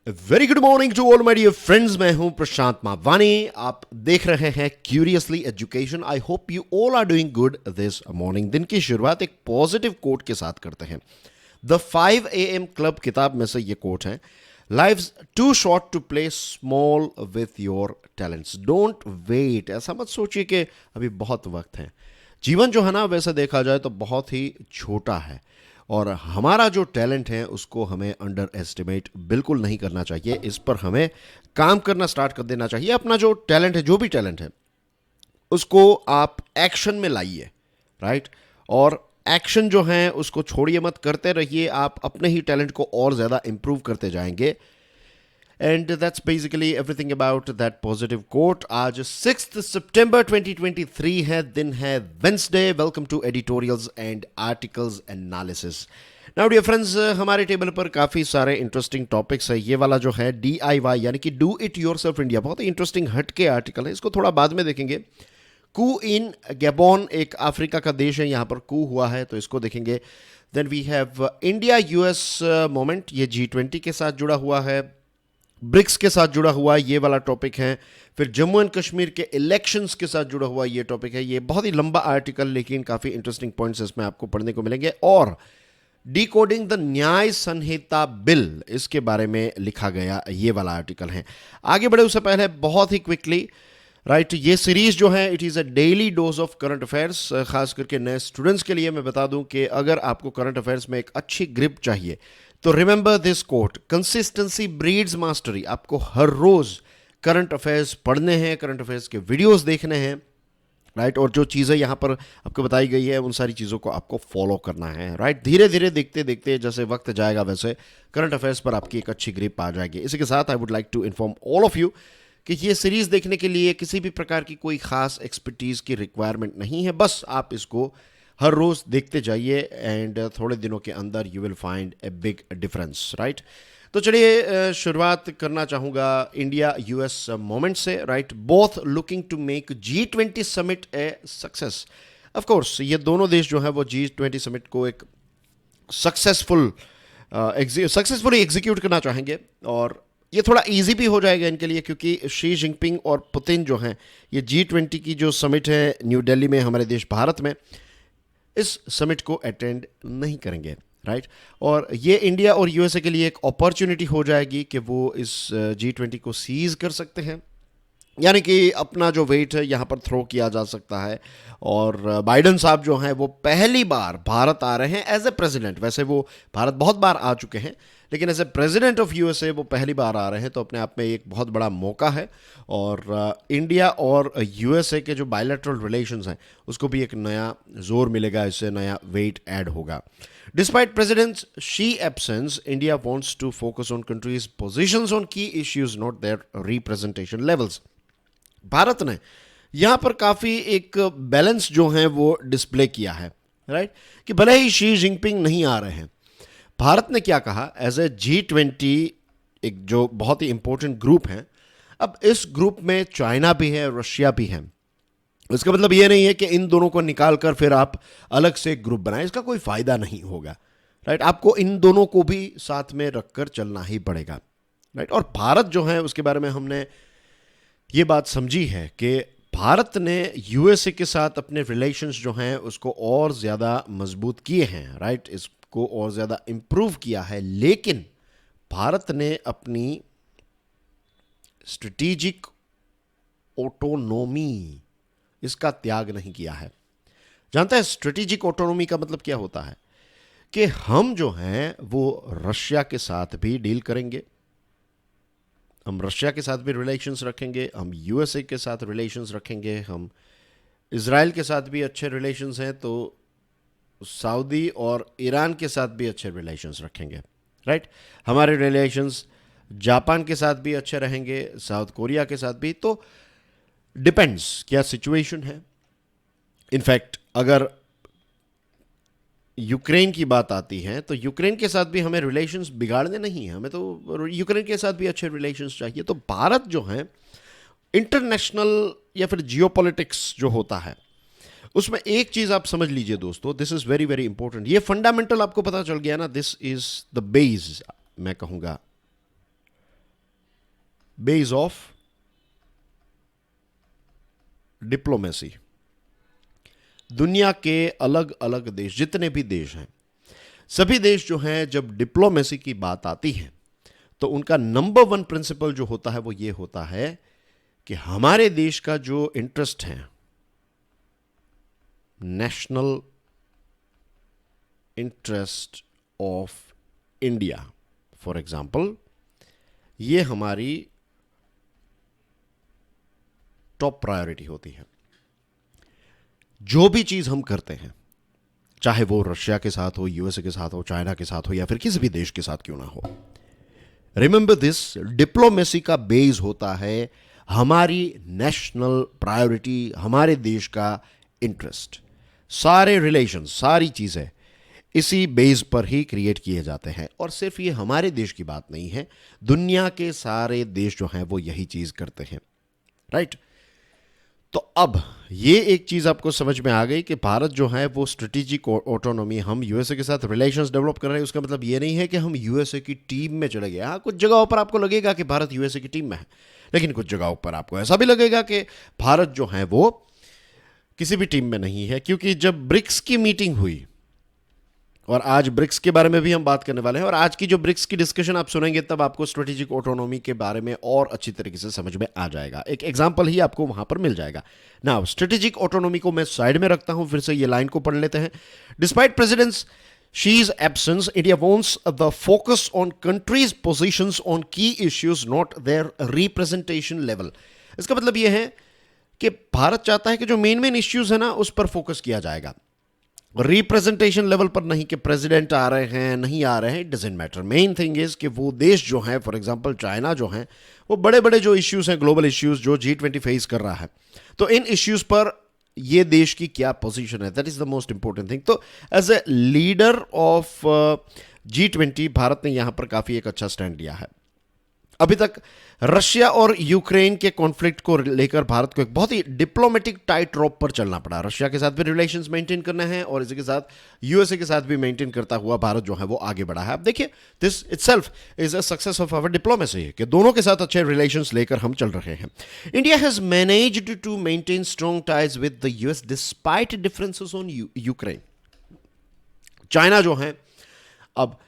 Very good morning to all my dear friends. मैं हूं प्रशांत मावानी। आप देख रहे हैं curiously education. I hope you all are doing good this morning. दिन की शुरुआत एक पॉजिटिव कोट के साथ करते हैं। द 5 AM क्लब किताब में से ये कोट है, life's too short to play small with your talents, don't wait. ऐसा मत सोचिए कि अभी बहुत वक्त है। जीवन जो है ना, वैसे देखा जाए तो बहुत ही छोटा है और हमारा जो टैलेंट है उसको हमें अंडर एस्टिमेट बिल्कुल नहीं करना चाहिए। इस पर हमें काम करना स्टार्ट कर देना चाहिए। अपना जो टैलेंट है, जो भी टैलेंट है, उसको आप एक्शन में लाइए, राइट। और एक्शन जो है उसको छोड़िए मत, करते रहिए। आप अपने ही टैलेंट को और ज़्यादा इंप्रूव करते जाएंगे। And that's basically everything about that positive quote. आज 6 सितंबर 2023 है, दिन है Wednesday. Welcome to editorials and articles analysis. Now dear friends, हमारे टेबल पर काफ़ी सारे इंटरेस्टिंग टॉपिक्स है। ये वाला जो है DIY यानी कि डू इट योरसेल्फ इंडिया, बहुत ही इंटरेस्टिंग हटके आर्टिकल है। इसको थोड़ा बाद में देखेंगे। कू इन गैबोन, एक अफ्रीका का देश है, यहाँ पर कू हुआ है, तो इसको देखेंगे। Then we have India US moment, ये G20 के साथ जुड़ा हुआ है, ब्रिक्स के साथ जुड़ा हुआ ये वाला टॉपिक है। फिर जम्मू एंड कश्मीर के इलेक्शंस के साथ जुड़ा हुआ ये टॉपिक है। ये बहुत ही लंबा आर्टिकल, लेकिन काफ़ी इंटरेस्टिंग पॉइंट्स इसमें आपको पढ़ने को मिलेंगे। और डिकोडिंग द न्याय संहिता बिल, इसके बारे में लिखा गया ये वाला आर्टिकल है। आगे बढ़े उससे पहले बहुत ही क्विकली, राइट, ये सीरीज जो है it is a daily dose of current affairs. खास करके नए स्टूडेंट्स के लिए मैं बता दूं कि अगर आपको करंट अफेयर्स में एक अच्छी ग्रिप चाहिए तो remember this quote, consistency breeds mastery. आपको हर रोज करंट अफेयर्स पढ़ने हैं, करंट अफेयर्स के वीडियोस देखने हैं, राइट। और जो चीज़ें यहाँ पर आपको बताई गई है उन सारी चीज़ों को आपको फॉलो करना है, राइट। धीरे धीरे देखते देखते जैसे वक्त जाएगा वैसे करंट अफेयर्स पर आपकी एक अच्छी ग्रिप आ जाएगी। इसी के साथ I would like to inform all of you कि ये सीरीज़ देखने के लिए किसी भी प्रकार की कोई खास एक्सपर्टीज़ की रिक्वायरमेंट नहीं है। बस आप इसको हर रोज़ देखते जाइए एंड थोड़े दिनों के अंदर you will find a big difference, right. तो चलिए शुरुआत करना चाहूँगा इंडिया US मोमेंट से, right. Both looking to make G20 summit a success. Of course ये दोनों देश जो है वो G20 समिट को एक सक्सेसफुली एग्जीक्यूट करना चाहेंगे। और ये थोड़ा इजी भी हो जाएगा इनके लिए, क्योंकि शी जिनपिंग और पुतिन जो हैं, ये G20 की जो समिट है न्यू दिल्ली में हमारे देश भारत में, इस समिट को अटेंड नहीं करेंगे, राइट। और ये इंडिया और USA के लिए एक अपॉर्चुनिटी हो जाएगी कि वो इस G20 को सीज कर सकते हैं, यानी कि अपना जो वेट है यहाँ पर थ्रो किया जा सकता है। और बाइडन साहब जो हैं वो पहली बार भारत आ रहे हैं एज ए प्रेसिडेंट। वैसे वो भारत बहुत बार आ चुके हैं, लेकिन as a president of USA वो पहली बार आ रहे हैं, तो अपने आप में एक बहुत बड़ा मौका है। और इंडिया और USA के जो बायलैटरल रिलेशंस हैं उसको भी एक नया जोर मिलेगा, इससे नया वेट ऐड होगा। Despite President Xi absence, India wants to focus on country's positions on key issues, not their representation levels. Bharat ने यहाँ पर काफ़ी एक बैलेंस जो है वो डिस्प्ले किया है, राइट। कि भले ही शी जिनपिंग नहीं आ रहे हैं, भारत ने क्या कहा, एज ए G20 एक जो बहुत ही इंपॉर्टेंट ग्रुप है, अब इस ग्रुप में चाइना भी है, रशिया भी है। इसका मतलब ये नहीं है कि इन दोनों को निकाल कर फिर आप अलग से एक ग्रुप बनाएं, इसका कोई फायदा नहीं होगा, राइट। आपको इन दोनों को भी साथ में रखकर चलना ही पड़ेगा, राइट। और भारत जो है उसके बारे में हमने ये बात समझी है कि भारत ने USA के साथ अपने रिलेशंस जो हैं उसको और ज़्यादा मजबूत किए हैं, राइट। इसको और ज़्यादा इम्प्रूव किया है, लेकिन भारत ने अपनी स्ट्रेटेजिक ऑटोनोमी, इसका त्याग नहीं किया है। जानते हैं स्ट्रेटेजिक ऑटोनोमी का मतलब क्या होता है? कि हम जो हैं वो रशिया के साथ भी डील करेंगे, हम रशिया के साथ भी रिलेशंस रखेंगे, हम USA के साथ रिलेशंस रखेंगे, हम इज़राइल के साथ भी अच्छे रिलेशंस हैं, तो सऊदी और ईरान के साथ भी अच्छे रिलेशंस रखेंगे, राइट। हमारे रिलेशंस जापान के साथ भी अच्छे रहेंगे, साउथ कोरिया के साथ भी। तो डिपेंड्स क्या सिचुएशन है। इनफैक्ट अगर यूक्रेन की बात आती है तो यूक्रेन के साथ भी हमें रिलेशंस बिगाड़ने नहीं हैं, हमें तो यूक्रेन के साथ भी अच्छे रिलेशंस चाहिए। तो भारत जो है इंटरनेशनल या फिर जियोपॉलिटिक्स जो होता है उसमें एक चीज़ आप समझ लीजिए दोस्तों, this is very very important. ये फंडामेंटल आपको पता चल गया ना, दिस इज़ द बेस मैं कहूँगा, बेस ऑफ डिप्लोमेसी। दुनिया के अलग अलग देश, जितने भी देश हैं, सभी देश जो हैं, जब डिप्लोमेसी की बात आती है तो उनका नंबर वन प्रिंसिपल जो होता है वो ये होता है कि हमारे देश का जो इंटरेस्ट है, national interest of India for example, ये हमारी टॉप प्रायोरिटी होती है। जो भी चीज हम करते हैं, चाहे वो रशिया के साथ हो, यूएसए के साथ हो, चाइना के साथ हो, या फिर किसी भी देश के साथ क्यों ना हो, रिमेंबर दिस, डिप्लोमेसी का बेस होता है हमारी नेशनल प्रायोरिटी, हमारे देश का इंटरेस्ट। सारे रिलेशन, सारी चीजें इसी बेस पर ही क्रिएट किए जाते हैं। और सिर्फ ये हमारे देश की बात नहीं है, दुनिया के सारे देश जो हैं वो यही चीज करते हैं, राइट। तो अब ये एक चीज आपको समझ में आ गई कि भारत जो है वो स्ट्रेटेजिक ऑटोनॉमी, हम यूएसए के साथ रिलेशंस डेवलप कर रहे हैं, उसका मतलब ये नहीं है कि हम यूएसए की टीम में चले गए। हाँ, कुछ जगहों पर आपको लगेगा कि भारत यूएसए की टीम में है, लेकिन कुछ जगहों पर आपको ऐसा भी लगेगा कि भारत जो है वो किसी भी टीम में नहीं है। क्योंकि जब ब्रिक्स की मीटिंग हुई, और आज ब्रिक्स के बारे में भी हम बात करने वाले हैं, और आज की जो ब्रिक्स की डिस्कशन आप सुनेंगे तब आपको स्ट्रेटेजिक ऑटोनॉमी के बारे में और अच्छी तरीके से समझ में आ जाएगा। एक एग्जांपल ही आपको वहां पर मिल जाएगा। नाउ स्ट्रेटेजिक ऑटोनॉमी को मैं साइड में रखता हूं, फिर से ये लाइन को पढ़ लेते हैं। Despite president Xi's absence, India wants the focus on countries' positions on key issues, not their representation level. इसका मतलब यह है कि भारत चाहता है कि जो मेन इश्यूज है ना, उस पर फोकस किया जाएगा, रिप्रेजेंटेशन लेवल पर नहीं कि प्रेसिडेंट आ रहे हैं नहीं आ रहे हैं, it doesn't matter. Main thing is कि वो देश जो है, फॉर एग्जांपल चाइना जो है, वो बड़े बड़े जो इश्यूज हैं, ग्लोबल इश्यूज जो G20 फेस कर रहा है, तो इन इश्यूज पर ये देश की क्या पोजीशन है, that is the most important thing. तो as a leader of G20 Bharat ने यहां पर काफी एक अच्छा स्टैंड लिया है। अभी तक रशिया और यूक्रेन के कॉन्फ्लिक्ट को लेकर भारत को एक बहुत ही डिप्लोमेटिक टाइट रोप पर चलना पड़ा। रशिया के साथ भी रिलेशंस मेंटेन करने हैं और इसी के साथ यूएसए के साथ भी मेंटेन करता हुआ भारत जो है वो आगे बढ़ा है। अब देखिए, this itself is a success of our diplomacy कि दोनों के साथ अच्छे रिलेशंस लेकर हम चल रहे हैं। India has managed to maintain strong ties with the US despite differences on Ukraine. China जो है अब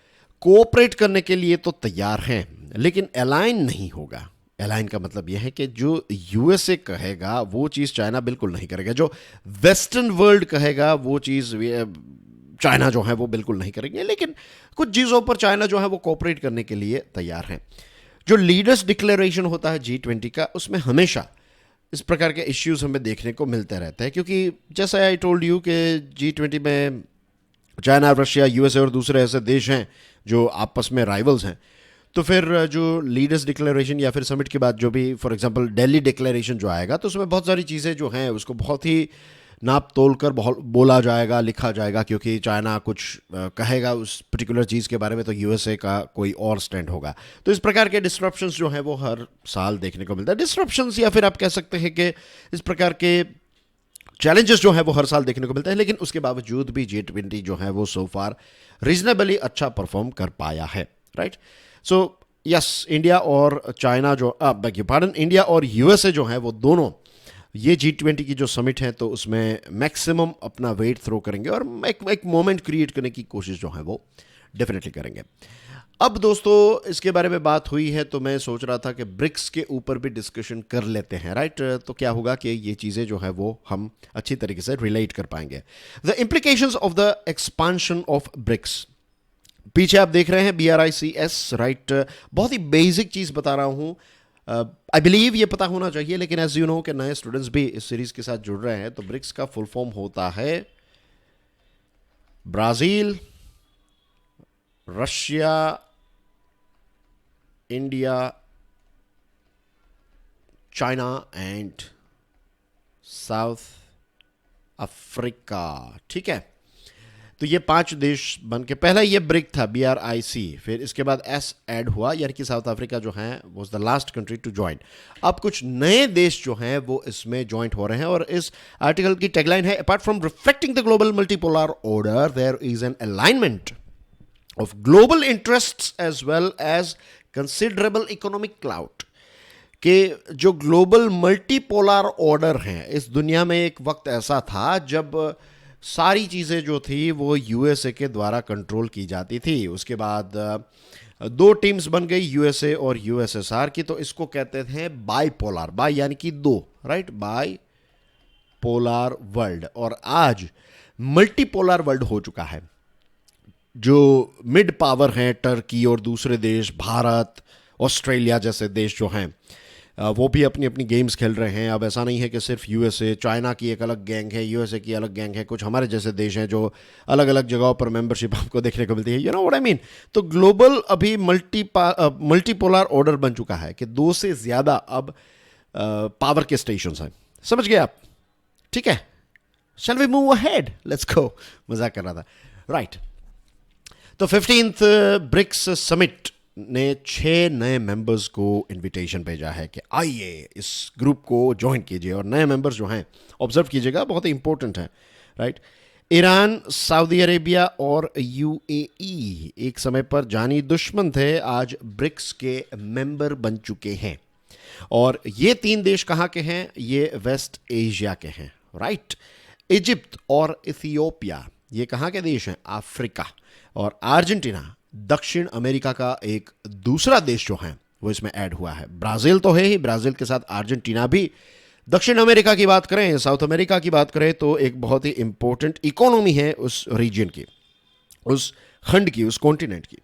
कोऑपरेट करने के लिए तो तैयार हैं, लेकिन अलाइन नहीं होगा। अलाइन का मतलब यह है कि जो यूएसए कहेगा वो चीज़ चाइना बिल्कुल नहीं करेगा, जो वेस्टर्न वर्ल्ड कहेगा वो चीज़ चाइना जो है वो बिल्कुल नहीं करेंगे, लेकिन कुछ चीज़ों पर चाइना जो है वो कोऑपरेट करने के लिए तैयार हैं। जो लीडर्स डिक्लेरेशन होता है G20 का, उसमें हमेशा इस प्रकार के इश्यूज हमें देखने को मिलते रहते हैं, क्योंकि जैसा आई टोल्ड यू कि G20 में चाइना, रशिया, यूएसए और दूसरे ऐसे देश हैं जो आपस में राइवल्स हैं। तो फिर जो लीडर्स डिक्लेरेशन या फिर समिट के बाद जो भी, फॉर एग्जांपल दिल्ली डिक्लेरेशन जो आएगा, तो उसमें बहुत सारी चीज़ें जो हैं उसको बहुत ही नाप तोल कर बोला जाएगा, लिखा जाएगा, क्योंकि चाइना कुछ कहेगा उस पर्टिकुलर चीज़ के बारे में तो यूएसए का कोई और स्टैंड होगा। तो इस प्रकार के डिस्ट्रप्शंस जो हैं वो हर साल देखने को मिलता है। डिस्ट्रप्शंस या फिर आप कह सकते हैं कि इस प्रकार के चैलेंजेस जो है वो हर साल देखने को मिलता है, लेकिन उसके बावजूद भी G20 जो है वो सो फार रीजनेबली अच्छा परफॉर्म कर पाया है, राइट। सो यस, इंडिया और चाइना जो पार्डन इंडिया और यूएसए जो है वो दोनों ये G20 की जो समिट है तो उसमें मैक्सिमम अपना वेट थ्रो करेंगे और एक मोमेंट क्रिएट करने की कोशिश जो है वो डेफिनेटली करेंगे। अब दोस्तों, इसके बारे में बात हुई है तो मैं सोच रहा था कि ब्रिक्स के ऊपर भी डिस्कशन कर लेते हैं, राइट। तो क्या होगा कि ये चीज़ें जो है वो हम अच्छी तरीके से रिलेट कर पाएंगे। The implications of the expansion of BRICS, पीछे आप देख रहे हैं BRICS, राइट। बहुत ही बेसिक चीज़ बता रहा हूँ, आई बिलीव ये पता होना चाहिए, लेकिन एज यू नो कि नए स्टूडेंट्स भी इस सीरीज के साथ जुड़ रहे हैं। तो ब्रिक्स का फुल फॉर्म होता है Brazil, Russia, India, China and south Africa, ठीक है। तो ये 5 देश बन के, पहला ये ब्रिक था BRIC, फिर इसके बाद S ऐड हुआ, यानी कि साउथ अफ्रीका जो है was the last country to join. अब कुछ नए देश जो हैं वो इसमें ज्वाइंट हो रहे हैं और इस आर्टिकल की टैगलाइन है, apart from reflecting the global multipolar order there is an alignment of global interests as well as considerable economic clout. कि जो ग्लोबल मल्टीपोलर ऑर्डर हैं, इस दुनिया में एक वक्त ऐसा था जब सारी चीज़ें जो थी वो यूएसए के द्वारा कंट्रोल की जाती थी। उसके बाद दो टीम्स बन गई, यूएसए और यूएसएसआर की, तो इसको कहते थे बाईपोलर, बाई यानी कि दो, राइट, बाई पोलर वर्ल्ड। और आज मल्टीपोलर वर्ल्ड हो चुका है। जो मिड पावर हैं, टर्की और दूसरे देश, भारत, ऑस्ट्रेलिया जैसे देश जो हैं, वो भी अपनी अपनी गेम्स खेल रहे हैं। अब ऐसा नहीं है कि सिर्फ यूएसए, चाइना की एक अलग गैंग है, यूएसए की अलग गैंग है, कुछ हमारे जैसे देश हैं जो अलग अलग जगहों पर मेंबरशिप आपको देखने को मिलती है, you know what I mean. तो ग्लोबल अभी मल्टीपोलर ऑर्डर बन चुका है कि दो से ज़्यादा अब पावर के स्टेशंस हैं। समझ गए आप? ठीक है, shall we move ahead, let's go. मजाक कर रहा था, राइट। तो 15th ब्रिक्स समिट ने 6 नए मेंबर्स को इनविटेशन भेजा है कि आइए इस ग्रुप को ज्वाइन कीजिए। और नए मेंबर्स जो हैं, ऑब्जर्व कीजिएगा, बहुत ही इंपॉर्टेंट है, राइट। ईरान, सऊदी अरेबिया और यूएई एक समय पर जानी दुश्मन थे, आज ब्रिक्स के मेंबर बन चुके हैं। और ये 3 देश कहाँ के हैं? ये वेस्ट एशिया के हैं, राइट। इजिप्ट और इथियोपिया, ये कहाँ के देश हैं? अफ्रीका। और अर्जेंटीना, दक्षिण अमेरिका का एक दूसरा देश जो है वो इसमें ऐड हुआ है। ब्राज़ील तो है ही, ब्राज़ील के साथ अर्जेंटीना भी। दक्षिण अमेरिका की बात करें, साउथ अमेरिका की बात करें, तो एक बहुत ही इंपॉर्टेंट इकोनॉमी है उस रीजन की, उस खंड की, उस कॉन्टिनेंट की।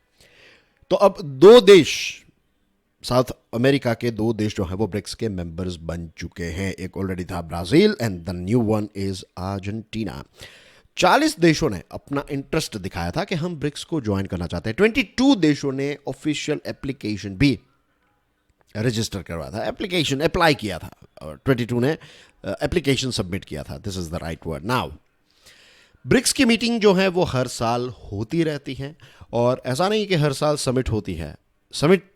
तो अब 2 देश, साउथ अमेरिका के 2 देश जो हैं वो ब्रिक्स के मेंबर्स बन चुके हैं। एक ऑलरेडी था Brazil and the new one is Argentina. 40 देशों ने अपना इंटरेस्ट दिखाया था कि हम ब्रिक्स को ज्वाइन करना चाहते हैं। 22 देशों ने ऑफिशियल एप्लीकेशन भी रजिस्टर करवाया था, एप्लीकेशन अप्लाई किया था, और 22 ने एप्लीकेशन सबमिट किया था। This is the right word. Now BRICS की मीटिंग जो है वो हर साल होती रहती है, और ऐसा नहीं कि हर साल समिट होती है। समिट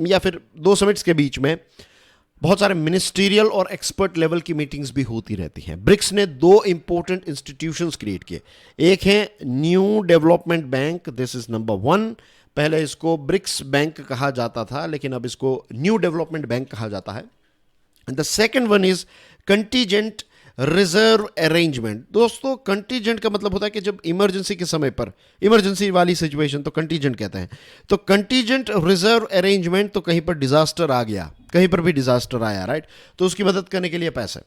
या फिर 2 समिट्स के बीच में बहुत सारे मिनिस्टीरियल और एक्सपर्ट लेवल की मीटिंग्स भी होती रहती हैं। ब्रिक्स ने 2 इंपॉर्टेंट इंस्टीट्यूशंस क्रिएट किए। एक है new development bank, this is number 1। पहले इसको ब्रिक्स बैंक कहा जाता था, लेकिन अब इसको न्यू डेवलपमेंट बैंक कहा जाता है। And the second one is contingent reserve arrangement. दोस्तों, कंटीजेंट का मतलब होता है कि जब इमरजेंसी के समय पर, इमरजेंसी वाली सिचुएशन, तो कंटीजेंट कहते हैं। तो कंटीजेंट रिजर्व अरेंजमेंट, तो कहीं पर डिजास्टर आ गया, कहीं पर भी डिजास्टर आया, राइट, तो उसकी मदद करने के लिए पैसे।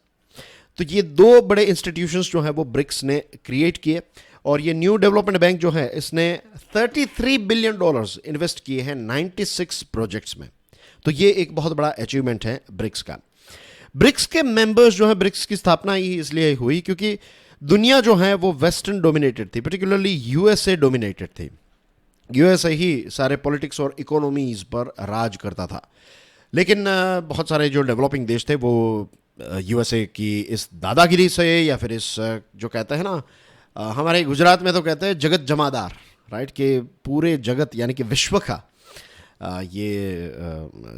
तो ये 2 बड़े इंस्टीट्यूशंस जो हैं वो ब्रिक्स ने क्रिएट किए। और ये न्यू डेवलपमेंट बैंक जो है, इसने $33 बिलियन इन्वेस्ट किए हैं 96 प्रोजेक्ट्स में। तो ये एक बहुत बड़ा अचीवमेंट है ब्रिक्स का। ब्रिक्स के मेंबर्स जो है, ब्रिक्स की स्थापना ही इसलिए हुई क्योंकि दुनिया जो है वो वेस्टर्न डोमिनेटेड थी, पर्टिकुलरली यूएसए डोमिनेटेड थी। यूएसए ही सारे पॉलिटिक्स और इकोनॉमीज पर राज करता था। लेकिन बहुत सारे जो डेवलपिंग देश थे वो यूएसए की इस दादागिरी से, या फिर इस जो कहते हैं ना, हमारे गुजरात में तो कहते हैं जगत जमादार, राइट, कि पूरे जगत यानी कि विश्व का ये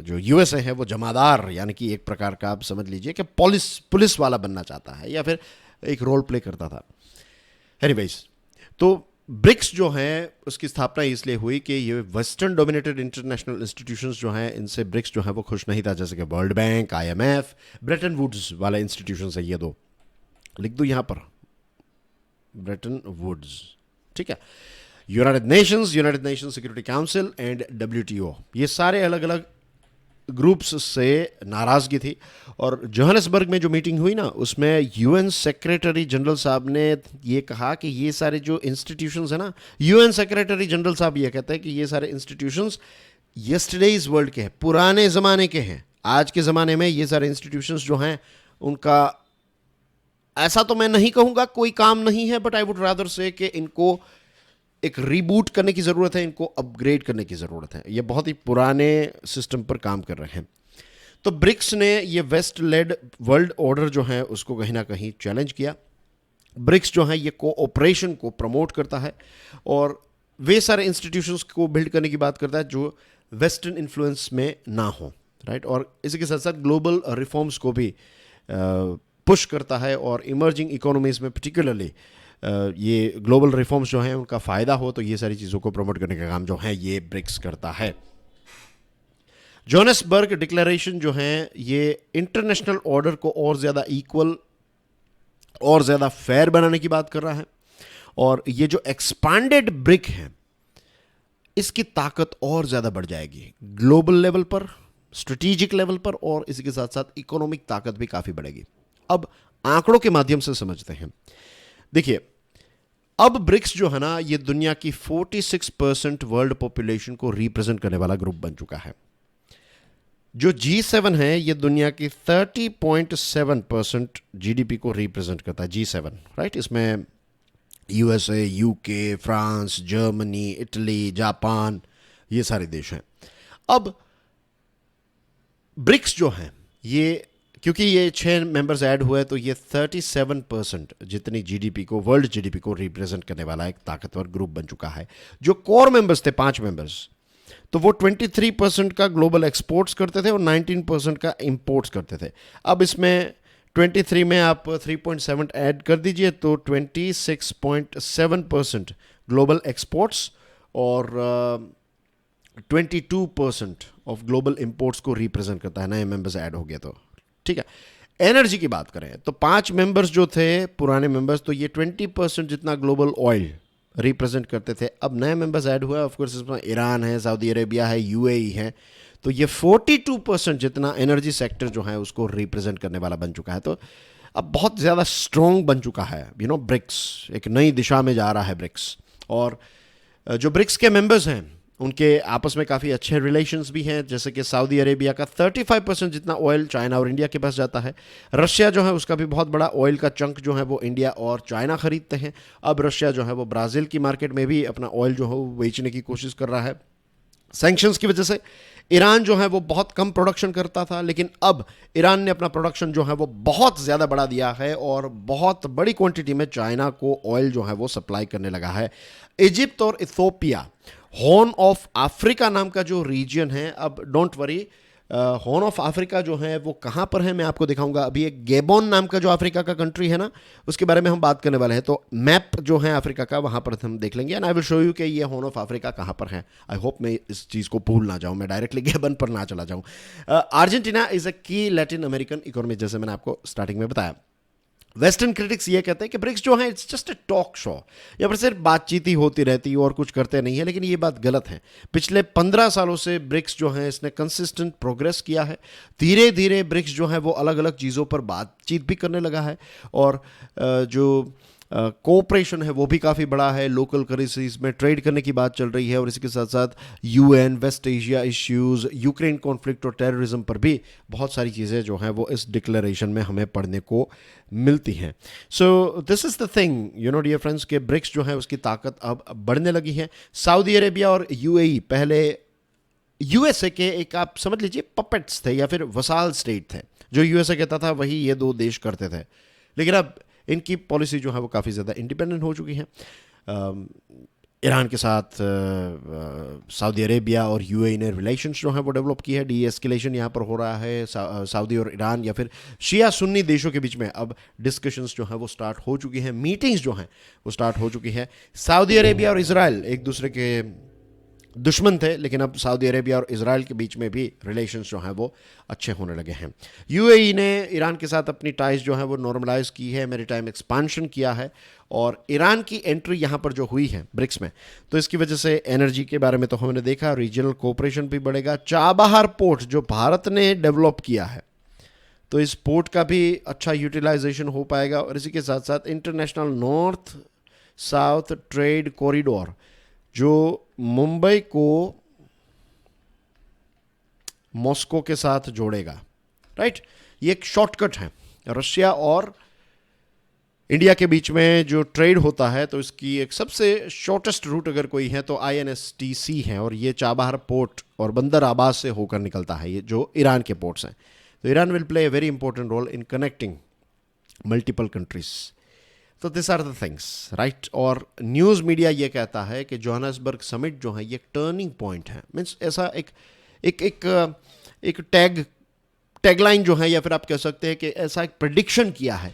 जो यूएसए है वो जमादार, यानी कि एक प्रकार का आप समझ लीजिए कि पुलिस वाला बनना चाहता है, या फिर एक रोल प्ले करता था। एनीवेज, तो ब्रिक्स जो है उसकी स्थापना इसलिए हुई कि ये वेस्टर्न डोमिनेटेड इंटरनेशनल इंस्टीट्यूशंस जो हैं, इनसे ब्रिक्स जो है वो खुश नहीं था। जैसे कि World Bank, IMF, Bretton Woods वाला इंस्टीट्यूशंस है, ये 2 लिख दो यहाँ पर, ब्रेटन वुड्स, ठीक है। United Nations security council and WTO, ये सारे अलग अलग ग्रुप्स से नाराज़गी थी। और जोहानिसबर्ग में जो मीटिंग हुई ना, उसमें यूएन सेक्रेटरी जनरल साहब ने ये कहा कि ये सारे जो इंस्टीट्यूशंस है ना, यूएन सेक्रेटरी जनरल साहब ये कहते हैं कि ये सारे इंस्टीट्यूशंस यस्टरडेज वर्ल्ड के हैं, पुराने ज़माने के हैं। आज के ज़माने में ये सारे इंस्टीट्यूशंस जो हैं उनका, ऐसा तो मैं नहीं कहूँगा कोई काम नहीं है, बट आई वुड रादर से कि इनको एक रीबूट करने की ज़रूरत है, इनको अपग्रेड करने की ज़रूरत है। ये बहुत ही पुराने सिस्टम पर काम कर रहे हैं। तो ब्रिक्स ने ये वेस्ट लेड वर्ल्ड ऑर्डर जो है उसको कहीं ना कहीं चैलेंज किया। ब्रिक्स जो है ये कोऑपरेशन को प्रमोट करता है और वे सारे इंस्टीट्यूशंस को बिल्ड करने की बात करता है जो वेस्टर्न इन्फ्लुएंस में ना हो, राइट। और इसी के साथ साथ ग्लोबल रिफॉर्म्स को भी पुश करता है, और इमर्जिंग इकोनॉमीज में पर्टिकुलरली ये ग्लोबल रिफॉर्म्स जो हैं उनका फ़ायदा हो, तो ये सारी चीज़ों को प्रमोट करने का काम जो है ये ब्रिक्स करता है। जोहान्सबर्ग डिक्लेरेशन जो है ये इंटरनेशनल ऑर्डर को और ज़्यादा इक्वल और ज़्यादा फेयर बनाने की बात कर रहा है, और ये जो एक्सपांडेड ब्रिक है इसकी ताकत और ज़्यादा बढ़ जाएगी ग्लोबल लेवल पर, स्ट्रेटेजिक लेवल पर, और इसी के साथ साथ इकोनॉमिक ताकत भी काफ़ी बढ़ेगी। अब आंकड़ों के माध्यम से समझते हैं। देखिए, अब ब्रिक्स जो है ना, ये दुनिया की 46% वर्ल्ड पॉपुलेशन को रिप्रेजेंट करने वाला ग्रुप बन चुका है। जो G7 है ये दुनिया की 30.7% जीडीपी को रिप्रेजेंट करता है। G7, right? इसमें USA, UK, France, Germany, Italy, Japan, ये सारे देश हैं। अब ब्रिक्स जो हैं ये, क्योंकि ये 6 मेंबर्स ऐड हुए, तो ये 37% जितनी जीडीपी को, वर्ल्ड जीडीपी को रिप्रेजेंट करने वाला एक ताकतवर ग्रुप बन चुका है। जो कोर मेंबर्स थे, 5 मेंबर्स, तो वो 23% का ग्लोबल एक्सपोर्ट्स करते थे और 19% का इंपोर्ट्स करते थे। अब इसमें 23 में आप 3.7 ऐड कर दीजिए तो 26.7% ग्लोबल एक्सपोर्ट्स और 22% ऑफ ग्लोबल इंपोर्ट्स को रिप्रेजेंट करता है। नए मेंबर्स ऐड हो गए तो ठीक है। एनर्जी की बात करें तो 5 मेंबर्स जो थे पुराने मेंबर्स, तो ये 20% जितना ग्लोबल ऑयल रिप्रेजेंट करते थे। अब नए मेंबर्स ऐड हुआ, ऑफ कोर्स इसमें ईरान है, सऊदी अरेबिया है, यूएई है, तो ये 42% जितना एनर्जी सेक्टर जो है उसको रिप्रेजेंट करने वाला बन चुका है। तो अब बहुत ज़्यादा स्ट्रॉन्ग बन चुका है, ब्रिक्स एक नई दिशा में जा रहा है ब्रिक्स। और जो ब्रिक्स के मेंबर्स हैं उनके आपस में काफ़ी अच्छे रिलेशंस भी हैं, जैसे कि सऊदी अरेबिया का 35% जितना ऑयल चाइना और इंडिया के पास जाता है। रशिया जो है उसका भी बहुत बड़ा ऑयल का चंक जो है वो इंडिया और चाइना खरीदते हैं। अब रशिया जो है वो ब्राज़ील की मार्केट में भी अपना ऑयल जो है वो बेचने की कोशिश कर रहा है। सैंक्शंस की वजह से ईरान जो है वो बहुत कम प्रोडक्शन करता था, लेकिन अब ईरान ने अपना प्रोडक्शन जो है वो बहुत ज़्यादा बढ़ा दिया है और बहुत बड़ी क्वांटिटी में चाइना को ऑयल जो है वो सप्लाई करने लगा है। इजिप्ट और इथियोपिया, हॉर्न ऑफ अफ्रीका नाम का जो रीजन है, अब don't worry, horn of Africa जो है वो कहाँ पर है मैं आपको दिखाऊंगा। अभी एक गेबोन नाम का जो अफ्रीका का कंट्री है ना, उसके बारे में हम बात करने वाले हैं। तो मैप जो है अफ्रीका का वहाँ पर हम देख लेंगे and I will show you कि ये हॉर्न ऑफ अफ्रीका कहाँ पर है। आई होप मैं इस चीज़ को भूल ना जाऊँ, मैं डायरेक्टली गेबन पर ना चला जाऊँ। अर्जेंटीना इज़ अ की लैटिन अमेरिकन इकोनॉमी, जैसे मैंने आपको स्टार्टिंग में बताया। वेस्टर्न क्रिटिक्स ये कहते हैं कि ब्रिक्स जो है it's just a talk show, या फिर सिर्फ बातचीत ही होती रहती और कुछ करते नहीं है, लेकिन ये बात गलत है। पिछले 15 सालों से ब्रिक्स जो है इसने कंसिस्टेंट प्रोग्रेस किया है। धीरे धीरे ब्रिक्स जो है वो अलग अलग चीज़ों पर बातचीत भी करने लगा है, और जो कोऑपरेशन है वो भी काफ़ी बड़ा है। लोकल करेंसीज में ट्रेड करने की बात चल रही है, और इसके साथ साथ UN, West Asia issues, Ukraine conflict और टेररिज्म पर भी बहुत सारी चीज़ें जो हैं वो इस डिक्लेरेशन में हमें पढ़ने को मिलती हैं। So this is the thing dear friends, के ब्रिक्स जो है उसकी ताकत अब बढ़ने लगी है। सऊदी अरेबिया और यूएई पहले यूएसए के एक, आप समझ लीजिए, पपेट्स थे या फिर वसाल स्टेट थे। जो यूएसए कहता था वही ये 2 देश करते थे, लेकिन अब इनकी पॉलिसी जो है वो काफ़ी ज़्यादा इंडिपेंडेंट हो चुकी है। ईरान के साथ सऊदी अरेबिया और यूएई ने रिलेशंस जो हैं वो डेवलप की है। डी एस्केलेशन यहाँ पर हो रहा है सऊदी और ईरान या फिर शिया सुन्नी देशों के बीच में। अब डिस्कशंस जो हैं वो स्टार्ट हो चुकी हैं, मीटिंग्स जो हैं वो स्टार्ट हो चुकी है। सऊदी अरेबिया और इजराइल एक दूसरे के दुश्मन थे, लेकिन अब सऊदी अरेबिया और इजराइल के बीच में भी रिलेशंस जो हैं वो अच्छे होने लगे हैं। यूएई ने ईरान के साथ अपनी टाइज जो है वो नॉर्मलाइज की है, मैरीटाइम एक्सपांशन किया है, और ईरान की एंट्री यहाँ पर जो हुई है ब्रिक्स में, तो इसकी वजह से एनर्जी के बारे में तो हमने देखा, रीजनल कोऑपरेशन भी बढ़ेगा। चाबहार पोर्ट जो भारत ने डेवलप किया है, तो इस पोर्ट का भी अच्छा यूटिलाइजेशन हो पाएगा, और इसी के साथ साथ international north south trade corridor जो मुंबई को मॉस्को के साथ जोड़ेगा, राइट? ये एक शॉर्टकट है। रशिया और इंडिया के बीच में जो ट्रेड होता है, तो इसकी एक सबसे शॉर्टेस्ट रूट अगर कोई है तो INSTC है, और ये चाबहार पोर्ट और बंदर आबाद से होकर निकलता है, ये जो ईरान के पोर्ट्स हैं। तो Iran will play a very important role in connecting multiple countries. तो this are the things, right? और न्यूज़ मीडिया ये कहता है कि जोहान्सबर्ग समिट जो है ये टर्निंग पॉइंट है। मीन्स ऐसा एक टैगलाइन जो है, या फिर आप कह सकते हैं कि ऐसा एक प्रेडिक्शन किया है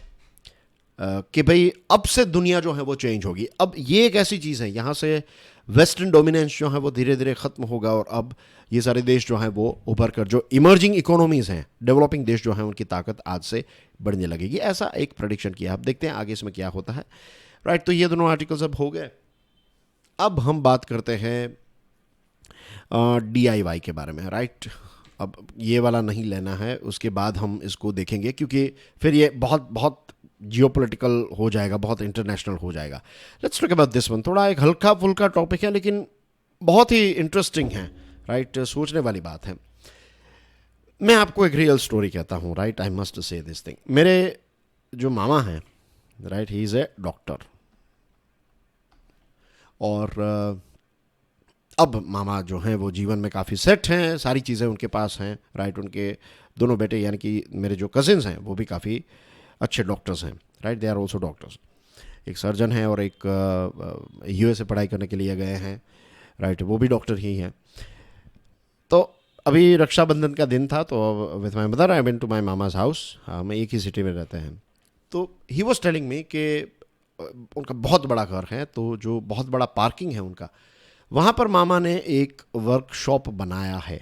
कि भाई अब से दुनिया जो है वो चेंज होगी। अब ये एक ऐसी चीज़ है, यहाँ से वेस्टर्न डोमिनेंस जो है वो धीरे धीरे ख़त्म होगा और अब ये सारे देश जो हैं वो उभर कर, जो इमर्जिंग इकोनॉमीज़ हैं, डेवलपिंग देश जो हैं, उनकी ताकत आज से बढ़ने लगेगी। ऐसा एक प्रेडिक्शन किया। अब देखते हैं आगे इसमें क्या होता है। राइट, तो ये दोनों आर्टिकल्स अब हो गए। अब हम बात करते हैं DIY के बारे में। राइट, अब ये वाला नहीं लेना है, उसके बाद हम इसको देखेंगे, क्योंकि फिर ये बहुत बहुत जियोपॉलिटिकल हो जाएगा, बहुत इंटरनेशनल हो जाएगा। Let's talk about this one. थोड़ा एक हल्का फुल्का टॉपिक है लेकिन बहुत ही इंटरेस्टिंग है। राइट, सोचने वाली बात है। मैं आपको एक रियल स्टोरी कहता हूँ। Right, I must say this thing. मेरे जो मामा हैं, right, he is a doctor. और अब मामा जो हैं वो जीवन में काफ़ी सेट हैं, सारी चीज़ें उनके पास हैं। राइट, उनके दोनों बेटे यानी कि मेरे जो कजिन्स हैं वो भी काफ़ी अच्छे डॉक्टर्स हैं। Right, they are also doctors. एक सर्जन है और एक USA पढ़ाई करने के लिए गए हैं। राइट, वो भी डॉक्टर ही हैं। तो अभी रक्षाबंधन का दिन था, तो with my mother I went to my मामाज हाउस। हम एक ही सिटी में रहते हैं। तो ही वॉज टेलिंग मी कि उनका बहुत बड़ा घर है, तो जो बहुत बड़ा पार्किंग है उनका, वहाँ पर मामा ने एक वर्कशॉप बनाया है।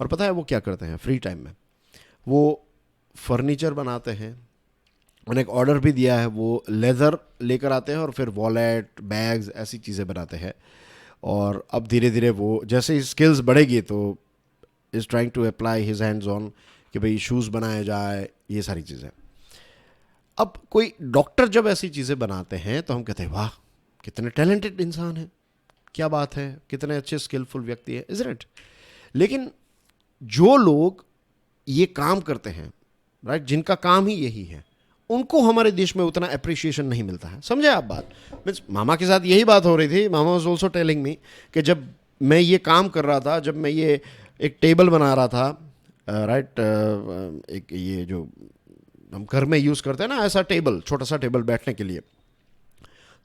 और पता है वो क्या करते हैं फ्री टाइम में? वो फर्नीचर बनाते हैं। उन्हें एक ऑर्डर भी दिया है, वो लेदर लेकर आते हैं और फिर वॉलेट, बैग्स, ऐसी चीज़ें बनाते हैं। और अब धीरे धीरे वो जैसे ही स्किल्स बढ़ेगी तो is trying to apply his hands on कि भाई शूज़ बनाए जाए, ये सारी चीज़ें। अब कोई डॉक्टर जब ऐसी चीज़ें बनाते हैं तो हम कहते हैं वाह, कितने टैलेंटेड इंसान हैं, क्या बात है, कितने अच्छे स्किलफुल व्यक्ति है, इज़ इट? लेकिन जो लोग ये काम करते हैं, राइट, जिनका काम ही यही है, उनको हमारे देश में उतना अप्रिशिएशन नहीं मिलता है। समझे आप बात? मीन्स मामा के साथ यही बात हो रही थी। मामा वाज आल्सो टेलिंग मी कि जब मैं ये काम कर रहा था, जब मैं ये एक टेबल बना रहा था, राइट, एक ये जो हम घर में यूज़ करते हैं ना, ऐसा टेबल, छोटा सा टेबल बैठने के लिए,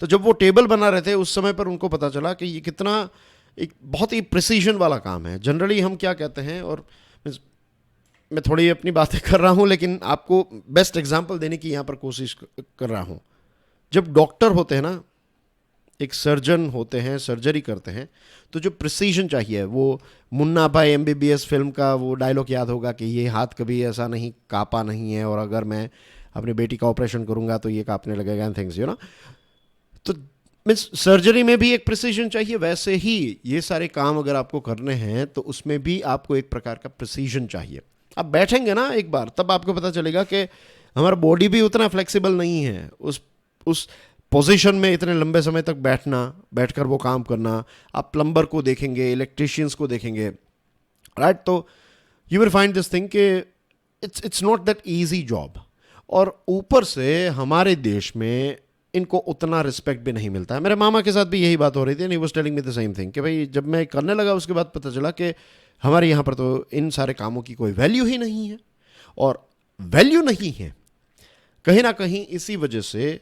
तो जब वो टेबल बना रहे थे उस समय पर उनको पता चला कि ये कितना एक बहुत ही प्रिसीजन वाला काम है। जनरली हम क्या कहते हैं, और मैं थोड़ी अपनी बातें कर रहा हूँ लेकिन आपको बेस्ट एग्जांपल देने की यहाँ पर कोशिश कर रहा हूँ। जब डॉक्टर होते हैं ना, एक सर्जन होते हैं, सर्जरी करते हैं, तो जो प्रिसीजन चाहिए, वो मुन्ना भाई MBBS फिल्म का वो डायलॉग याद होगा कि ये हाथ कभी ऐसा नहीं काँपा नहीं है, और अगर मैं अपनी बेटी का ऑपरेशन करूँगा तो ये काँपने लगेगा, एंड थिंग्स, यू नो। तो मीन्स सर्जरी में भी एक प्रिसीजन चाहिए, वैसे ही ये सारे काम अगर आपको करने हैं तो उसमें भी आपको एक प्रकार का प्रिसीजन चाहिए। आप बैठेंगे ना एक बार, तब आपको पता चलेगा कि हमारा बॉडी भी उतना फ्लेक्सिबल नहीं है उस पोजीशन में इतने लंबे समय तक बैठकर वो काम करना। आप प्लम्बर को देखेंगे, इलेक्ट्रिशियंस को देखेंगे, राइट, तो you will find this thing कि it's not that easy job. और ऊपर से हमारे देश में इनको उतना रिस्पेक्ट भी नहीं मिलता है। मेरे मामा के साथ भी यही बात हो रही थी, and he was telling me the same thing कि भाई जब मैं करने लगा उसके बाद पता चला कि हमारे यहाँ पर तो इन सारे कामों की कोई वैल्यू ही नहीं है। और वैल्यू नहीं है कहीं ना कहीं इसी वजह से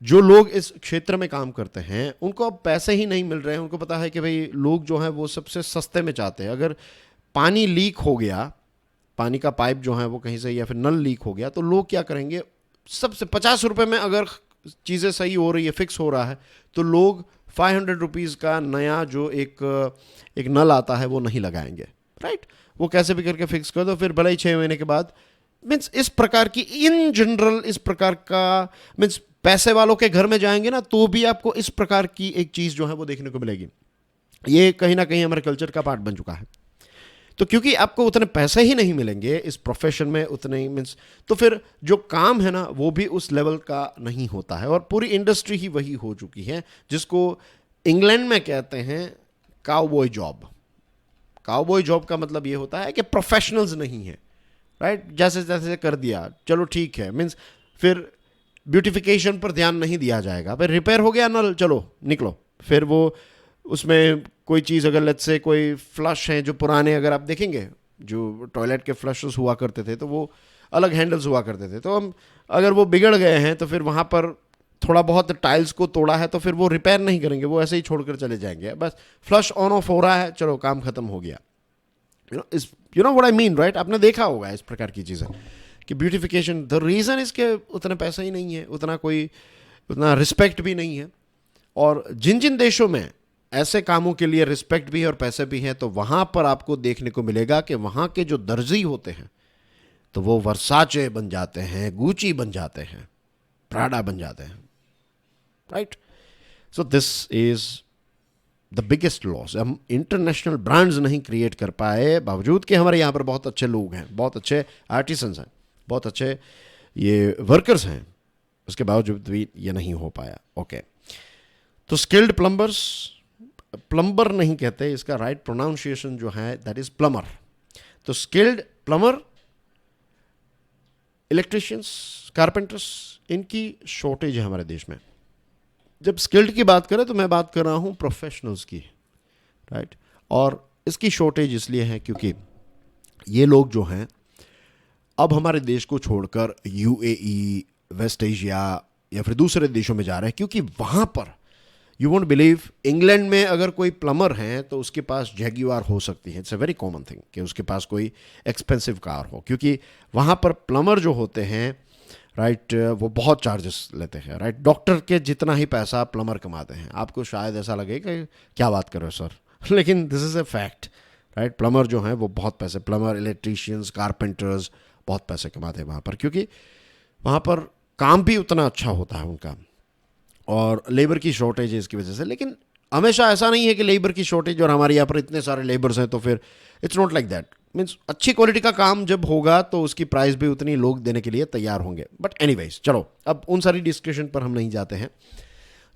जो लोग इस क्षेत्र में काम करते हैं उनको अब पैसे ही नहीं मिल रहे हैं। उनको पता है कि भाई लोग जो हैं वो सबसे सस्ते में चाहते हैं। अगर पानी लीक हो गया, पानी का पाइप जो है वो कहीं से, या फिर नल लीक हो गया, तो लोग क्या करेंगे, सबसे 50 रुपये में अगर चीज़ें सही हो रही है, फिक्स हो रहा है, तो लोग 500 रुपीज़ का नया जो एक नल आता है वो नहीं लगाएंगे, राइट। वो कैसे भी करके फिक्स कर दो, फिर भले ही 6 महीने के बाद। मीन्स इस प्रकार की इन जनरल इस प्रकार का, मीन्स पैसे वालों के घर में जाएंगे ना तो भी आपको इस प्रकार की एक चीज़ जो है वो देखने को मिलेगी। ये कहीं ना कहीं हमारे कल्चर का पार्ट बन चुका है। तो क्योंकि आपको उतने पैसे ही नहीं मिलेंगे इस प्रोफेशन में, उतने ही मीन्स, तो फिर जो काम है ना वो भी उस लेवल का नहीं होता है। और पूरी इंडस्ट्री ही वही हो चुकी है जिसको इंग्लैंड में कहते हैं काउबॉय जॉब। काउबॉय जॉब का मतलब ये होता है कि प्रोफेशनल्स नहीं है, राइट, जैसे जैसे कर दिया चलो ठीक है, मीन्स फिर ब्यूटिफिकेशन पर ध्यान नहीं दिया जाएगा। फिर रिपेयर हो गया नल, चलो निकलो। फिर वो उसमें कोई चीज़, अगर लेट्स से कोई फ्लश हैं जो पुराने, अगर आप देखेंगे जो टॉयलेट के फ्लशेस हुआ करते थे तो वो अलग हैंडल्स हुआ करते थे, तो हम अगर वो बिगड़ गए हैं तो फिर वहाँ पर थोड़ा बहुत टाइल्स को तोड़ा है तो फिर वो रिपेयर नहीं करेंगे, वो ऐसे ही छोड़कर चले जाएंगे। बस फ्लश ऑन ऑफ हो रहा है, चलो काम खत्म हो गया। You know what I mean, right. आपने देखा होगा इस प्रकार की चीज़ें कि ब्यूटिफिकेशन, द रीज़न इसके उतना पैसा ही नहीं है, उतना रिस्पेक्ट भी नहीं है। और जिन जिन देशों में ऐसे कामों के लिए रिस्पेक्ट भी है और पैसे भी हैं, तो वहाँ पर आपको देखने को मिलेगा कि वहाँ के जो दर्जी होते हैं तो वो वर्साचे बन जाते हैं, गुची बन जाते हैं, प्राडा बन जाते हैं, right. So this is the biggest loss. हम इंटरनेशनल ब्रांड्स नहीं क्रिएट कर पाए, बावजूद कि हमारे यहाँ पर बहुत अच्छे लोग हैं, बहुत अच्छे आर्टिसंस हैं, बहुत अच्छे ये वर्कर्स हैं, उसके बावजूद भी ये नहीं हो पाया। ओके, तो स्किल्ड प्लम्बर्स, प्लम्बर नहीं कहते, इसका राइट प्रोनाउंसिएशन जो है दैट इज प्लमर। तो स्किल्ड प्लमर, इलेक्ट्रिशियंस, कारपेंटर्स, इनकी शॉर्टेज है हमारे देश में। जब स्किल्ड की बात करें तो मैं बात कर रहा हूं प्रोफेशनल्स की, राइट। और इसकी शॉर्टेज इसलिए है क्योंकि ये लोग जो हैं अब हमारे देश को छोड़कर यूएई, वेस्ट एशिया या फिर दूसरे देशों में जा रहे हैं, क्योंकि वहां पर यू वोंट बिलीव, इंग्लैंड में अगर कोई प्लम्बर है तो उसके पास जैगुआर हो सकती है। It's a very common thing कि उसके पास कोई एक्सपेंसिव कार हो, क्योंकि वहाँ पर प्लम्बर जो होते हैं, राइट, वो बहुत चार्जेस लेते हैं, राइट। डॉक्टर के जितना ही पैसा प्लम्बर कमाते हैं। आपको शायद ऐसा लगे कि क्या बात कर रहे हो सर, लेकिन this is a fact, right. Plumber जो हैं वो बहुत पैसे, प्लम्बर, इलेक्ट्रीशियंस, कारपेंटर्स बहुत पैसे कमाते हैं वहाँ पर, क्योंकि वहाँ पर काम भी उतना अच्छा होता है उनका, और लेबर की शॉर्टेज है इसकी वजह से। लेकिन हमेशा ऐसा नहीं है कि लेबर की शॉर्टेज और हमारे यहाँ पर इतने सारे लेबर्स हैं तो फिर it's not like that. Means अच्छी क्वालिटी का काम जब होगा तो उसकी प्राइस भी उतनी लोग देने के लिए तैयार होंगे। बट एनीवेज, चलो अब उन सारी डिस्कशन पर हम नहीं जाते हैं।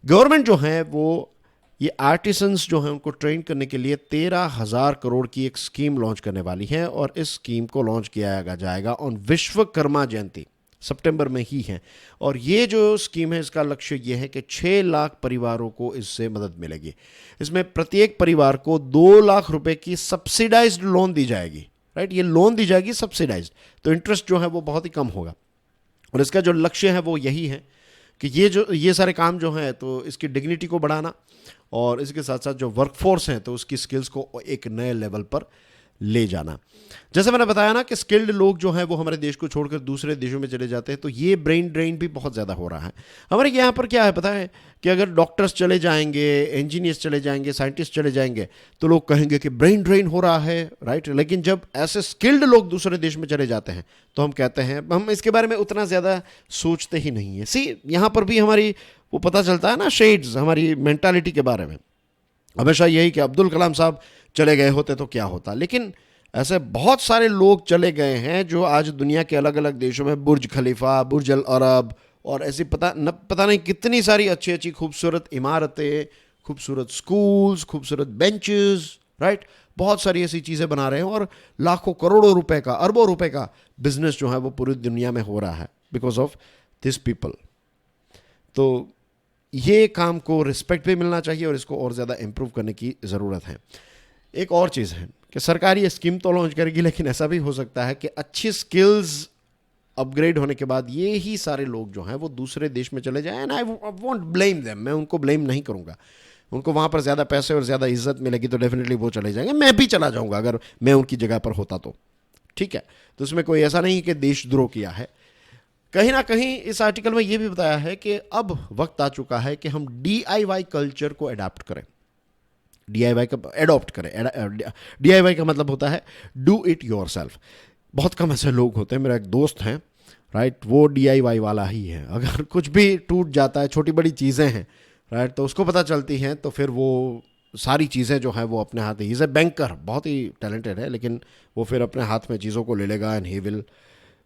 गवर्नमेंट जो है वो ये आर्टिसंस जो हैं उनको ट्रेन करने के लिए 13,000 करोड़ की एक स्कीम लॉन्च करने वाली है, और इस स्कीम को लॉन्च किया जाएगा ऑन विश्वकर्मा जयंती, सितंबर में ही है। और ये जो स्कीम है इसका लक्ष्य ये है कि 6 लाख परिवारों को इससे मदद मिलेगी। इसमें प्रत्येक परिवार को 2 लाख रुपए की सब्सिडाइज्ड लोन दी जाएगी, राइट। ये लोन दी जाएगी सब्सिडाइज्ड, तो इंटरेस्ट जो है वो बहुत ही कम होगा। और इसका जो लक्ष्य है वो यही है कि ये सारे काम जो हैं तो इसकी डिग्निटी को बढ़ाना, और इसके साथ साथ जो वर्कफोर्स हैं तो उसकी स्किल्स को एक नए लेवल पर ले जाना। जैसे मैंने बताया ना कि स्किल्ड लोग जो हैं वो हमारे देश को छोड़कर दूसरे देशों में चले जाते हैं, तो ये ब्रेन ड्रेन भी बहुत ज़्यादा हो रहा है। हमारे यहाँ पर क्या है पता है कि अगर डॉक्टर्स चले जाएंगे, इंजीनियर्स चले जाएंगे, साइंटिस्ट चले जाएंगे तो लोग कहेंगे कि ब्रेन ड्रेन हो रहा है, राइट। लेकिन जब ऐसे स्किल्ड लोग दूसरे देश में चले जाते हैं तो हम कहते हैं, हम इसके बारे में उतना ज़्यादा सोचते ही नहीं है। सी, यहाँ पर भी हमारी वो पता चलता है ना शेड्स हमारी मेंटालिटी के बारे में। हमेशा यही कि अब्दुल कलाम साहब चले गए होते तो क्या होता, लेकिन ऐसे बहुत सारे लोग चले गए हैं जो आज दुनिया के अलग अलग देशों में बुर्ज खलीफा, बुर्ज अल अरब और ऐसी पता नहीं कितनी सारी अच्छी अच्छी खूबसूरत इमारतें, खूबसूरत स्कूल्स, खूबसूरत बेंचेस, राइट, बहुत सारी ऐसी चीज़ें बना रहे हैं, और लाखों करोड़ों रुपए का, अरबों रुपए का बिजनेस जो है वो पूरी दुनिया में हो रहा है बिकॉज ऑफ दिस पीपल। तो ये काम को रिस्पेक्ट भी मिलना चाहिए और इसको और ज़्यादा इम्प्रूव करने की ज़रूरत है। एक और चीज़ है कि सरकार ये स्कीम तो लॉन्च करेगी, लेकिन ऐसा भी हो सकता है कि अच्छी स्किल्स अपग्रेड होने के बाद ये ही सारे लोग जो हैं वो दूसरे देश में चले जाएं। And I won't blame them, मैं उनको ब्लेम नहीं करूँगा। उनको वहाँ पर ज़्यादा पैसे और ज़्यादा इज्जत मिलेगी तो डेफिनेटली वो चले जाएंगे। मैं भी चला जाऊँगा अगर मैं उनकी जगह पर होता तो, ठीक है। तो इसमें कोई ऐसा नहीं कि देशद्रोह किया है। कहीं ना कहीं इस आर्टिकल में ये भी बताया है कि अब वक्त आ चुका है कि हम DIY कल्चर को अडॉप्ट करें। DIY का एडॉप्ट करें। DIY का मतलब होता है डू इट योर सेल्फ। बहुत कम ऐसे लोग होते हैं। मेरा एक दोस्त हैं, राइट, वो DIY वाला ही है। अगर कुछ भी टूट जाता है, छोटी बड़ी चीज़ें हैं, राइट, तो उसको पता चलती हैं, तो फिर वो सारी चीज़ें जो है वो अपने हाथ, ही इज़ ए बैंकर, बहुत ही टैलेंटेड है, लेकिन वो फिर अपने हाथ में चीज़ों को ले लेगा एंड ही विल,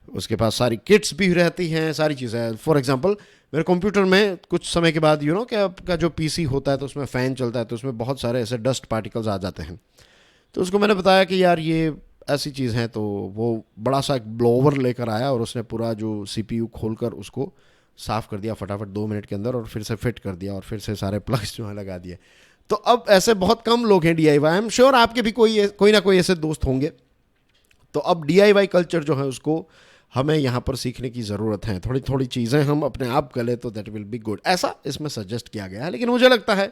उसके पास सारी किट्स भी रहती हैं, सारी चीज़ें। फॉर एग्जांपल मेरे कंप्यूटर में कुछ समय के बाद कि आपका जो PC होता है तो उसमें फ़ैन चलता है, तो उसमें बहुत सारे ऐसे डस्ट पार्टिकल्स आ जाते हैं। तो उसको मैंने बताया कि यार ये ऐसी चीज़ है, तो वो बड़ा सा एक ब्लोवर लेकर आया और उसने पूरा जो CPU खोलकर उसको साफ़ कर दिया फटाफट 2 मिनट के अंदर, और फिर से फिट कर दिया और फिर से सारे प्लग्स जो है लगा दिए। तो अब ऐसे बहुत कम लोग हैं DIY। आई एम श्योर आपके भी कोई ना कोई ऐसे दोस्त होंगे। तो अब DIY कल्चर जो है उसको हमें यहाँ पर सीखने की ज़रूरत है। थोड़ी थोड़ी चीज़ें हम अपने आप कर ले तो दैट विल बी गुड, ऐसा इसमें सजेस्ट किया गया है। लेकिन मुझे लगता है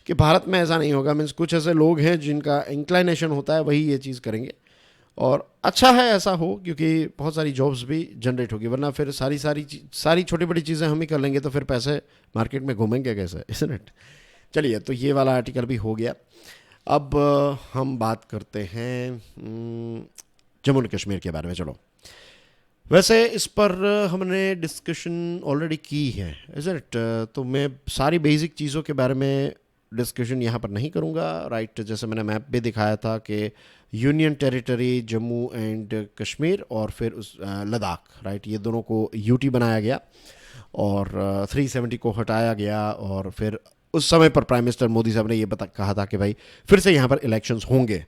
कि भारत में ऐसा नहीं होगा। मीन्स कुछ ऐसे लोग हैं जिनका इंक्लाइनेशन होता है, वही ये चीज़ करेंगे, और अच्छा है ऐसा हो, क्योंकि बहुत सारी जॉब्स भी जनरेट होगी, वरना फिर सारी छोटी बड़ी चीज़ें हम ही कर लेंगे तो फिर पैसे मार्केट में घूमेंगे कैसे, isn't it? चलिए, तो ये वाला आर्टिकल भी हो गया। अब हम बात करते हैं जम्मू एंड कश्मीर के बारे में। चलो, वैसे इस पर हमने डिस्कशन ऑलरेडी की है, isn't it? तो मैं सारी बेसिक चीज़ों के बारे में डिस्कशन यहाँ पर नहीं करूँगा, राइट? जैसे मैंने मैप भी दिखाया था कि union territory Jammu and Kashmir और फिर उस लद्दाख, राइट, ये दोनों को यूटी बनाया गया और 370 को हटाया गया, और फिर उस समय पर प्राइम मिनिस्टर मोदी साहब ने ये कहा था कि भाई फिर से यहाँ पर इलेक्शंस होंगे।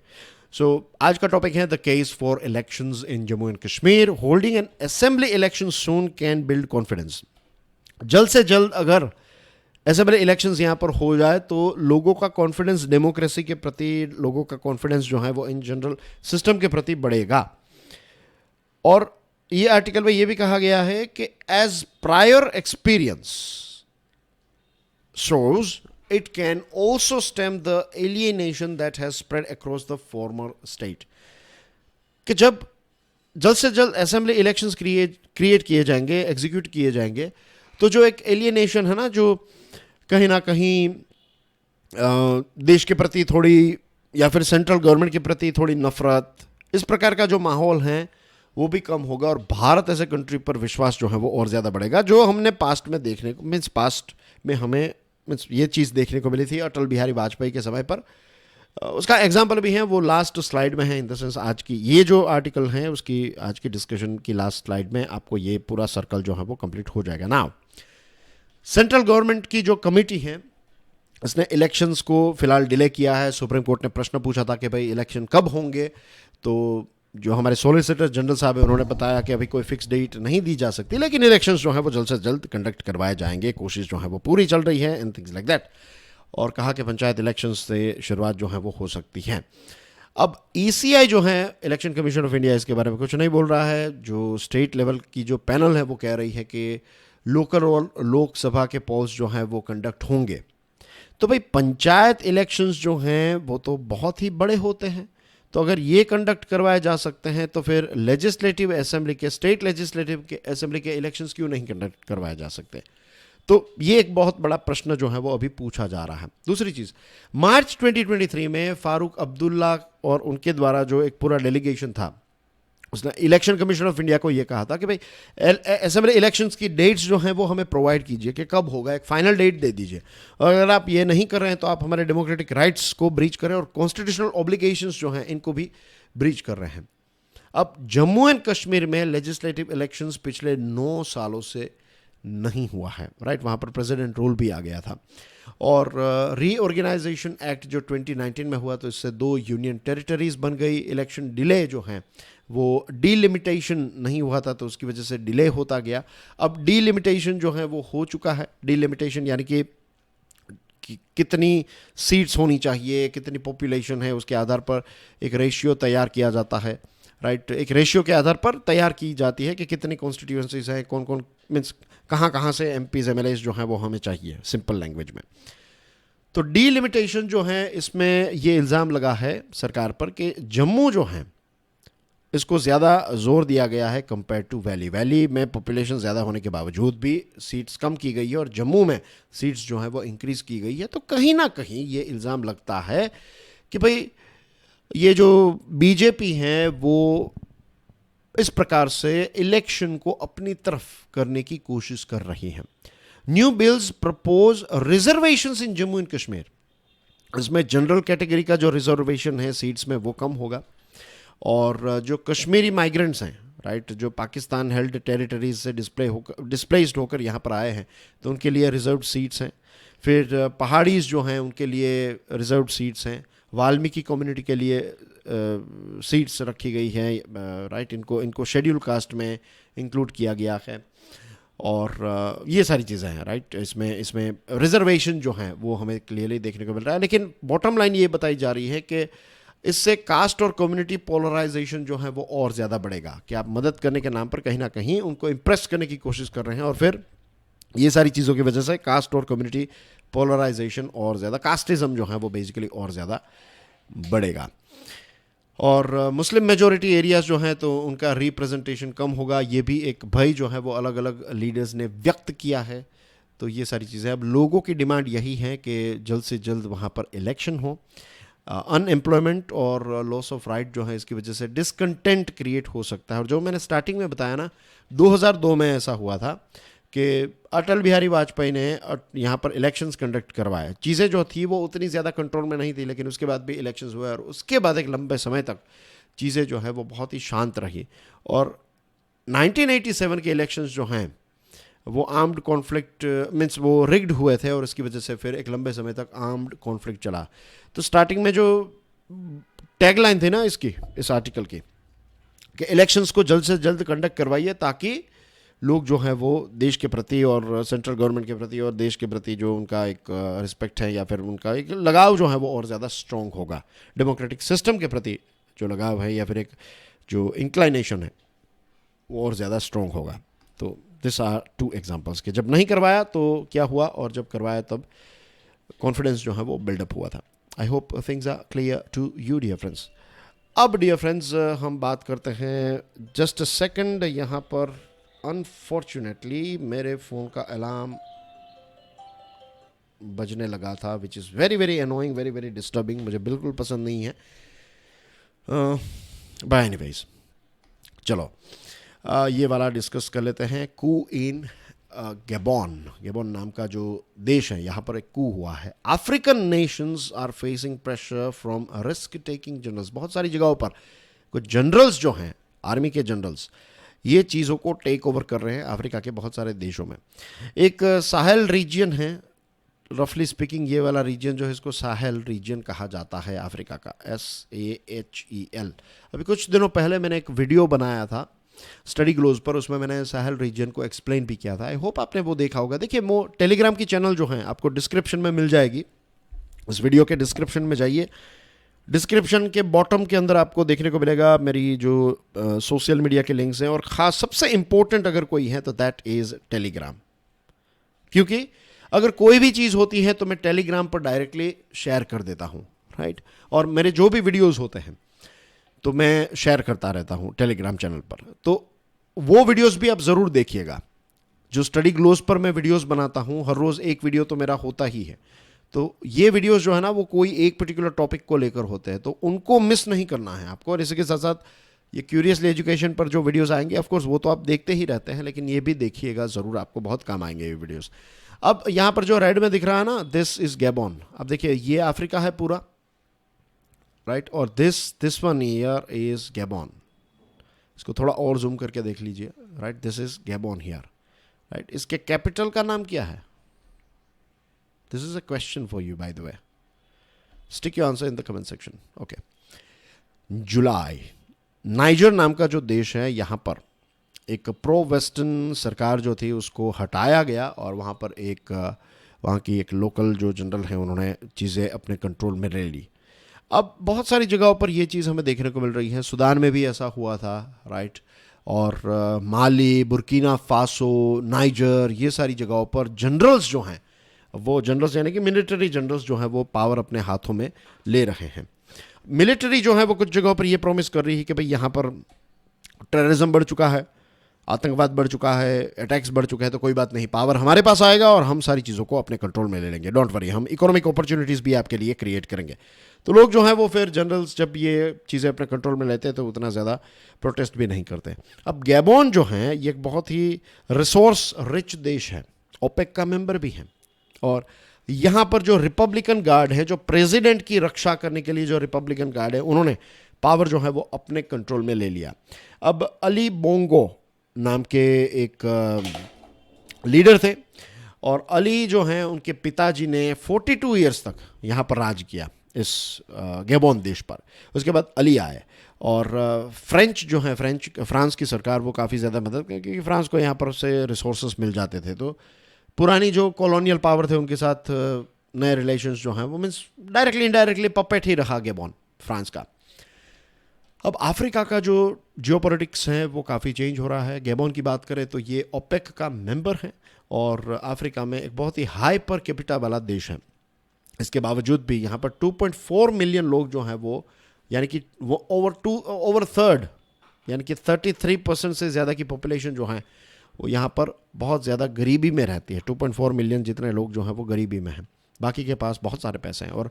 सो आज का टॉपिक है the case for elections in Jammu and Kashmir, holding N assembly election soon can build confidence. जल्द से जल्द अगर असेंबली इलेक्शंस यहाँ पर हो जाए तो लोगों का कॉन्फिडेंस डेमोक्रेसी के प्रति, लोगों का कॉन्फिडेंस जो है वो इन जनरल सिस्टम के प्रति बढ़ेगा। और ये आर्टिकल में ये भी कहा गया है कि as prior experience shows it can also stem the alienation that has spread across the former state। कि जब जल्द से जल्द असेंबली इलेक्शंस क्रिएट किए जाएंगे, एग्जीक्यूट किए जाएंगे, तो जो एक एलियनेशन है ना, जो कहीं ना कहीं देश के प्रति थोड़ी, या फिर सेंट्रल गवर्नमेंट के प्रति थोड़ी नफरत, इस प्रकार का जो माहौल है वो भी कम होगा, और भारत ऐसे कंट्री पर विश्वास जो है वो और ज़्यादा बढ़ेगा। जो हमने पास्ट में देखने को, पास्ट में हमें ये चीज़ देखने को मिली थी अटल बिहारी वाजपेयी के समय पर, उसका एग्जाम्पल भी है, वो लास्ट स्लाइड में है। इन द सेंस आज की ये जो आर्टिकल है उसकी आज की डिस्कशन की लास्ट स्लाइड में आपको ये पूरा सर्कल जो है वो कंप्लीट हो जाएगा। नाउ सेंट्रल गवर्नमेंट की जो कमेटी है इसने इलेक्शंस को फिलहाल डिले किया है। सुप्रीम कोर्ट ने प्रश्न पूछा था कि भाई इलेक्शन कब होंगे, तो जो हमारे सॉलिसिटर जनरल साहब है उन्होंने बताया कि अभी कोई फिक्स डेट नहीं दी जा सकती, लेकिन इलेक्शंस जो है वो जल्द से जल्द कंडक्ट करवाए जाएंगे, कोशिश जो है वो पूरी चल रही है एंड थिंग्स लाइक दैट। और कहा कि पंचायत इलेक्शंस से शुरुआत जो है वो हो सकती है। अब ईसीआई जो है, इलेक्शन कमीशन ऑफ इंडिया, इसके बारे में कुछ नहीं बोल रहा है। जो स्टेट लेवल की जो पैनल है वो कह रही है कि लोकल और लोकसभा के पोल्स जो हैं वो कंडक्ट होंगे। तो भाई पंचायत इलेक्शंस जो हैं वो तो बहुत ही बड़े होते हैं, तो अगर ये कंडक्ट करवाए जा सकते हैं तो फिर लेजिस्लेटिव असेंबली के, स्टेट लेजिस्लेटिव के असेंबली के इलेक्शंस क्यों नहीं कंडक्ट करवाए जा सकते? तो ये एक बहुत बड़ा प्रश्न जो है वो अभी पूछा जा रहा है। दूसरी चीज़, मार्च 2023 में फारूक अब्दुल्ला और उनके द्वारा जो एक पूरा डेलीगेशन था, उसने इलेक्शन कमीशन ऑफ इंडिया को ये कहा था कि भाई असेंबली इलेक्शंस की डेट्स जो हैं वो हमें प्रोवाइड कीजिए कि कब होगा, एक फाइनल डेट दे दीजिए। और अगर आप ये नहीं कर रहे हैं तो आप हमारे डेमोक्रेटिक राइट्स को ब्रीच कर रहे हैं और कॉन्स्टिट्यूशनल ऑब्लिगेशंस जो हैं इनको भी ब्रीच कर रहे हैं। अब जम्मू एंड कश्मीर में लेजिस्लेटिव इलेक्शंस पिछले 9 सालों से नहीं हुआ है, राइट? वहाँ पर प्रेसिडेंट रूल भी आ गया था। और रीऑर्गेनाइजेशन एक्ट जो 2019 में हुआ तो इससे 2 यूनियन टेरिटरीज बन गई। इलेक्शन डिले जो हैं वो डीलिमिटेशन नहीं हुआ था तो उसकी वजह से डिले होता गया। अब डीलिमिटेशन जो है वो हो चुका है। डीलिमिटेशन यानी कि कितनी सीट्स होनी चाहिए, कितनी पॉपुलेशन है, उसके आधार पर एक रेशियो तैयार किया जाता है, राइट? एक रेशियो के आधार पर तैयार की जाती है कि कितनी कॉन्स्टिट्यूएंसीज हैं, कौन कौन, मीन्स कहाँ कहाँ से एमपीज एमएलएज जो हैं वो हमें चाहिए, सिंपल लैंग्वेज में। तो डीलिमिटेशन जो है इसमें ये इल्ज़ाम लगा है सरकार पर कि जम्मू जो है इसको ज़्यादा जोर दिया गया है कंपेयर टू वैली। वैली में पॉपुलेशन ज़्यादा होने के बावजूद भी सीट्स कम की गई है और जम्मू में सीट्स जो है वो इंक्रीज़ की गई है। तो कहीं ना कहीं ये इल्ज़ाम लगता है कि भाई ये जो बीजेपी है वो इस प्रकार से इलेक्शन को अपनी तरफ करने की कोशिश कर रही है। New bills propose reservations in Jammu and Kashmir. इसमें जनरल कैटेगरी का जो रिजर्वेशन है सीट्स में वो कम होगा और जो कश्मीरी माइग्रेंट्स हैं, राइट, जो पाकिस्तान हेल्ड टेरिटरीज से डिस्प्लेस्ड होकर यहाँ पर आए हैं तो उनके लिए रिजर्व्ड सीट्स हैं। फिर पहाड़ीज जो हैं उनके लिए रिजर्व्ड सीट्स हैं। वाल्मीकि कम्युनिटी के लिए सीट्स रखी गई हैं, राइट, इनको शेड्यूल कास्ट में इंक्लूड किया गया है और ये सारी चीज़ें हैं, राइट। इसमें रिजर्वेशन जो हैं वो हमें क्लियरली देखने को मिल रहा है। लेकिन बॉटम लाइन ये बताई जा रही है कि इससे कास्ट और कम्युनिटी पोलराइजेशन जो है वो और ज़्यादा बढ़ेगा कि आप मदद करने के नाम पर कहीं ना कहीं उनको इम्प्रेस करने की कोशिश कर रहे हैं और फिर ये सारी चीज़ों की वजह से कास्ट और कम्युनिटी पोलराइजेशन और ज़्यादा, कास्टिज्म जो है वो बेसिकली और ज़्यादा बढ़ेगा। और मुस्लिम मेजॉरिटी एरियाज जो हैं तो उनका रिप्रेजेंटेशन कम होगा, ये भी एक भय जो है वो अलग अलग लीडर्स ने व्यक्त किया है। तो ये सारी चीज़ें, अब लोगों की डिमांड यही है कि जल्द से जल्द वहाँ पर इलेक्शन हो। अनएम्प्लॉयमेंट और लॉस ऑफ राइट जो है इसकी वजह से डिसकंटेंट क्रिएट हो सकता है। और जो मैंने स्टार्टिंग में बताया ना, 2002 में ऐसा हुआ था कि अटल बिहारी वाजपेयी ने यहाँ पर इलेक्शंस कंडक्ट करवाए। चीज़ें जो थी वो उतनी ज़्यादा कंट्रोल में नहीं थी, लेकिन उसके बाद भी इलेक्शंस हुए और उसके बाद एक लंबे समय तक चीज़ें जो है वो बहुत ही शांत रही। और 1987 के इलेक्शंस जो हैं वो आर्म्ड कॉन्फ्लिक्ट मीन्स वो रिग्ड हुए थे और इसकी वजह से फिर एक लंबे समय तक आर्म्ड कॉन्फ्लिक्ट चला। तो स्टार्टिंग में जो टैगलाइन थी ना इसकी, इस आर्टिकल की, कि इलेक्शंस को जल्द से जल्द कंडक्ट करवाइए ताकि लोग जो हैं वो देश के प्रति और सेंट्रल गवर्नमेंट के प्रति और देश के प्रति जो उनका एक रिस्पेक्ट है या फिर उनका एक लगाव जो है वो और ज़्यादा स्ट्रॉन्ग होगा। डेमोक्रेटिक सिस्टम के प्रति जो लगाव है या फिर एक जो इंक्लाइनेशन है वो और ज़्यादा स्ट्रॉन्ग होगा। तो दिस आर टू एग्जाम्पल्स कि जब नहीं करवाया तो क्या हुआ और जब करवाया तब कॉन्फिडेंस जो है वो बिल्डअप हुआ था। I hope things are clear to you dear friends. अब डियर फ्रेंड्स हम बात करते हैं, जस्ट अ सेकंड, यहाँ पर अनफॉर्चुनेटली मेरे फ़ोन का अलार्म बजने लगा था, which is very very annoying, very very disturbing, मुझे बिल्कुल पसंद नहीं है। बाय एनीवेज चलो ये वाला डिस्कस कर लेते हैं। कू इन गैबोन नाम का जो देश है, यहाँ पर एक कू हुआ है। African nations are facing pressure from risk taking generals. बहुत सारी जगहों पर कुछ जनरल्स जो हैं, आर्मी के जनरल्स, ये चीज़ों को टेक ओवर कर रहे हैं अफ्रीका के बहुत सारे देशों में। एक साहेल रीजन है, रफली स्पीकिंग ये वाला रीजन जो है इसको साहेल रीजन कहा जाता है अफ्रीका का, SAHEL। अभी कुछ दिनों पहले मैंने एक वीडियो बनाया था स्टडी ग्लोज पर, उसमें मैंने साहेल रीजन को एक्सप्लेन भी किया था। आई होप आपने वो देखा होगा। देखिए वो टेलीग्राम की चैनल जो है आपको डिस्क्रिप्शन में मिल जाएगी, उस वीडियो के डिस्क्रिप्शन में जाइए, डिस्क्रिप्शन के बॉटम के अंदर आपको देखने को मिलेगा मेरी जो सोशल मीडिया के लिंक्स हैं, और ख़ास सबसे इंपॉर्टेंट अगर कोई है तो दैट इज़ टेलीग्राम। क्योंकि अगर कोई भी चीज़ होती है तो मैं टेलीग्राम पर डायरेक्टली शेयर कर देता हूँ, राइट। और मेरे जो भी वीडियोज़ होते हैं तो मैं शेयर करता रहता हूँ टेलीग्राम चैनल पर, तो वो वीडियोस भी आप ज़रूर देखिएगा। जो स्टडी ग्लोज पर मैं वीडियोस बनाता हूँ, हर रोज़ एक वीडियो तो मेरा होता ही है। तो ये वीडियोस जो है ना वो कोई एक पर्टिकुलर टॉपिक को लेकर होते हैं, तो उनको मिस नहीं करना है आपको। और इसी के साथ साथ ये क्यूरियसली एजुकेशन पर जो वीडियोस आएंगे, ऑफ कोर्स वो तो आप देखते ही रहते हैं, लेकिन ये भी देखिएगा ज़रूर, आपको बहुत काम आएंगे ये वीडियोस। अब यहाँ पर जो रेड में दिख रहा है ना, दिस इज़ गैबोन। अब देखिए ये अफ्रीका है पूरा, राइट, और this one year is Gabon. इसको थोड़ा और जूम करके देख लीजिए, right, this is Gabon here, right. इसके कैपिटल का नाम क्या है? This is a question for you by the way, stick your answer in the comment section. Okay, July. Niger नाम का जो देश है, यहाँ पर एक प्रो वेस्टर्न सरकार जो थी उसको हटाया गया और वहाँ पर एक वहाँ की एक लोकल जो जनरल है उन्होंने चीज़ें अपने कंट्रोल में ले ली। अब बहुत सारी जगहों पर ये चीज़ हमें देखने को मिल रही है। सूडान में भी ऐसा हुआ था, राइट, और माली, बुर्किना फासो, नाइजर, ये सारी जगहों पर जनरल्स जो हैं, वो जनरल्स यानी कि मिलिट्री जनरल्स जो हैं वो पावर अपने हाथों में ले रहे हैं। मिलिट्री जो है वो कुछ जगहों पर ये प्रॉमिस कर रही है कि भाई यहाँ पर टेररिज्म बढ़ चुका है, आतंकवाद बढ़ चुका है, अटैक्स बढ़ चुके हैं, तो कोई बात नहीं, पावर हमारे पास आएगा और हम सारी चीज़ों को अपने कंट्रोल में ले लेंगे, डोंट वरी, हम इकोनॉमिक अपॉर्चुनिटीज़ भी आपके लिए क्रिएट करेंगे। तो लोग जो हैं वो फिर जनरल्स जब ये चीज़ें अपने कंट्रोल में लेते हैं तो उतना ज़्यादा प्रोटेस्ट भी नहीं करते। अब गैबोन जो है ये एक बहुत ही रिसोर्स रिच देश है, ओपेक का मेंबर भी है, और यहाँ पर जो रिपब्लिकन गार्ड है, जो प्रेसिडेंट की रक्षा करने के लिए जो रिपब्लिकन गार्ड है, उन्होंने पावर जो है वो अपने कंट्रोल में ले लिया। अब अली बोंगो नाम के एक लीडर थे, और अली जो हैं उनके पिताजी ने 42 ईयर्स तक यहाँ पर राज किया इस गैबोन देश पर। उसके बाद अली आए, और फ्रेंच जो है, फ्रांस की सरकार वो काफ़ी ज़्यादा मदद की, क्योंकि फ्रांस को यहाँ पर से रिसोर्सेस मिल जाते थे। तो पुरानी जो कॉलोनियल पावर थे उनके साथ नए रिलेशंस जो हैं वो मीन्स डायरेक्टली इनडायरेक्टली पपेट ही रहा गैबोन फ्रांस का। अब अफ्रीका का जो जियोपॉलिटिक्स है वो काफ़ी चेंज हो रहा है। गैबोन की बात करें तो ये ओपेक का मेंबर है और अफ्रीका में एक बहुत ही हाई पर कैपिटा वाला देश है। इसके बावजूद भी यहाँ पर 2.4 मिलियन लोग जो हैं वो यानी कि वो ओवर थर्ड, यानी कि 33% से ज़्यादा की पॉपुलेशन जो है वो यहाँ पर बहुत ज़्यादा गरीबी में रहती है। 2.4 मिलियन जितने लोग जो हैं वो गरीबी में हैं, बाकी के पास बहुत सारे पैसे हैं। और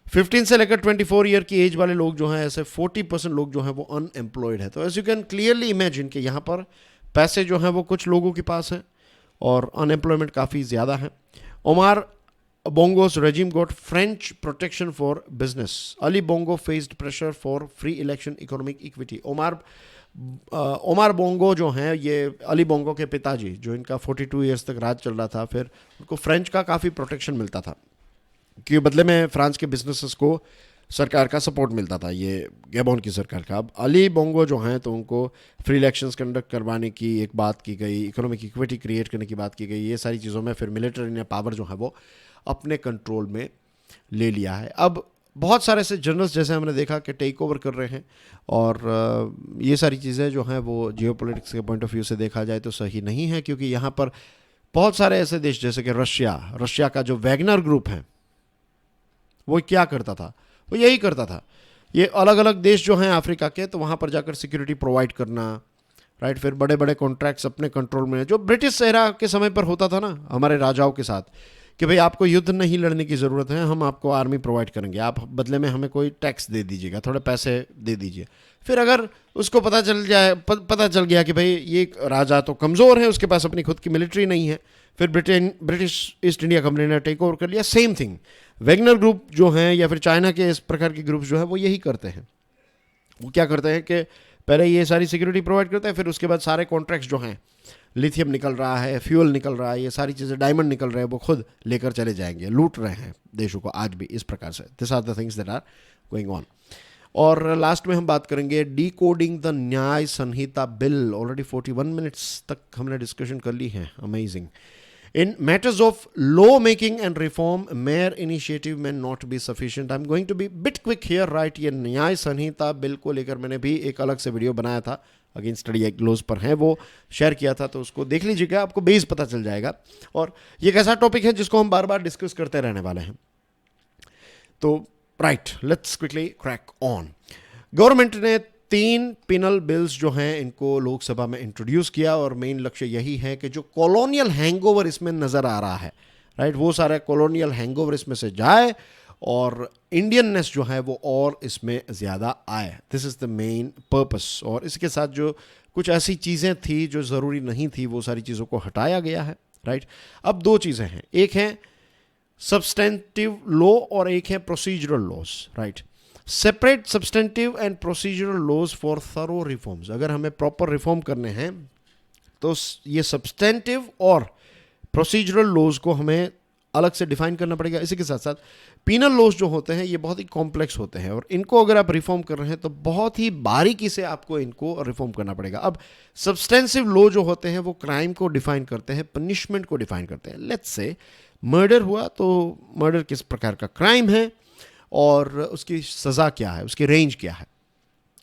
15 से लेकर 24 ईयर की एज वाले लोग जो हैं, ऐसे 40% लोग जो हैं वो अनएम्प्लॉयड है। तो as you can clearly imagine कि यहाँ पर पैसे जो हैं वो कुछ लोगों के पास हैं और अनएम्प्लॉयमेंट काफ़ी ज़्यादा है। Omar Bongo's regime got French protection for business. Ali Bongo faced pressure for free election economic equity. Omar Bongo जो हैं, ये अली बोंगो के पिताजी, जो इनका 42 ईयर्स तक राज चल रहा था, फिर उनको फ्रेंच का काफ़ी प्रोटेक्शन मिलता था कि बदले में फ्रांस के बिजनेसेस को सरकार का सपोर्ट मिलता था, ये गैबोन की सरकार का। अब अली बोंगो जो हैं तो उनको फ्री इलेक्शंस कंडक्ट करवाने की एक बात की गई, इकोनॉमिक इक्विटी क्रिएट करने की बात की गई, ये सारी चीज़ों में फिर मिलिट्री ने पावर जो है वो अपने कंट्रोल में ले लिया है। अब बहुत सारे ऐसे जनरल्स जैसे हमने देखा कि टेक ओवर कर रहे हैं, और ये सारी चीज़ें जो हैं वो जियोपॉलिटिक्स के पॉइंट ऑफ व्यू से देखा जाए तो सही नहीं है, क्योंकि यहाँ पर बहुत सारे ऐसे देश जैसे कि रशिया का जो वैगनर ग्रुप है वो क्या करता था, वो यही करता था। ये अलग अलग देश जो हैं अफ्रीका के, तो वहाँ पर जाकर सिक्योरिटी प्रोवाइड करना, राइट, फिर बड़े बड़े कॉन्ट्रैक्ट्स अपने कंट्रोल में, जो ब्रिटिश एरा के समय पर होता था ना हमारे राजाओं के साथ, कि भाई आपको युद्ध नहीं लड़ने की ज़रूरत है, हम आपको आर्मी प्रोवाइड करेंगे, आप बदले में हमें कोई टैक्स दे दीजिएगा, थोड़े पैसे दे दीजिए। फिर अगर उसको पता चल गया कि भाई ये राजा तो कमज़ोर है, उसके पास अपनी खुद की मिलिट्री नहीं है, फिर ब्रिटिश ईस्ट इंडिया कंपनी ने टेक ओवर कर लिया। सेम थिंग वैगनर ग्रुप जो हैं या फिर चाइना के इस प्रकार के ग्रुप जो है वो यही करते हैं। वो क्या करते हैं कि पहले ये सारी सिक्योरिटी प्रोवाइड करते हैं, फिर उसके बाद सारे कॉन्ट्रैक्ट्स जो हैं, लिथियम निकल रहा है, फ्यूल निकल रहा है, ये सारी चीज़ें, डायमंड निकल रहे हैं, वो खुद लेकर चले जाएंगे, लूट रहे हैं देशों को आज भी इस प्रकार से। This are the things that are going on. और लास्ट में हम बात करेंगे डी कोडिंग द न्याय संहिता बिल। ऑलरेडी 41 मिनट्स तक हमने डिस्कशन कर ली है, amazing. In matters of law making and reform, mere initiative may not be sufficient. I'm going to be bit quick here, right? ये न्याय संहिता बिल को लेकर मैंने भी एक अलग से वीडियो बनाया था, अगेन स्टडी एक्ट लॉज पर है, वो शेयर किया था, तो उसको देख लीजिएगा, आपको बेस पता चल जाएगा। और ये एक ऐसा टॉपिक है जिसको हम बार बार डिस्कस करते रहने वाले हैं। तो right, let's quickly crack on. Government ने 3 पिनल बिल्स जो हैं इनको लोकसभा में इंट्रोड्यूस किया, और मेन लक्ष्य यही है कि जो कॉलोनियल हैंगओवर इसमें नज़र आ रहा है, राइट, वो सारा कॉलोनियल हैंगओवर इसमें से जाए और इंडियननेस जो है वो और इसमें ज़्यादा आए। This is the main purpose. और इसके साथ जो कुछ ऐसी चीज़ें थी जो ज़रूरी नहीं थी, वो सारी चीज़ों को हटाया गया है, राइट। अब 2 चीज़ें हैं, एक है सब्सटेंटिव लॉ और एक है procedural laws, right. Separate substantive and procedural laws for thorough reforms. अगर हमें प्रॉपर रिफॉर्म करने हैं तो ये सब्सटेंटिव और प्रोसीजरल लॉज को हमें अलग से डिफाइन करना पड़ेगा। इसी के साथ साथ पीनल लॉज जो होते हैं ये बहुत ही कॉम्प्लेक्स होते हैं, और इनको अगर आप रिफॉर्म कर रहे हैं तो बहुत ही बारीकी से आपको इनको रिफॉर्म करना पड़ेगा। अब सब्सटेंसिव लॉ जो होते हैं वो क्राइम को डिफाइन करते हैं, पनिशमेंट को डिफाइन करते हैं। लेट्स से मर्डर हुआ तो मर्डर किस प्रकार का क्राइम है और उसकी सज़ा क्या है, उसकी रेंज क्या है,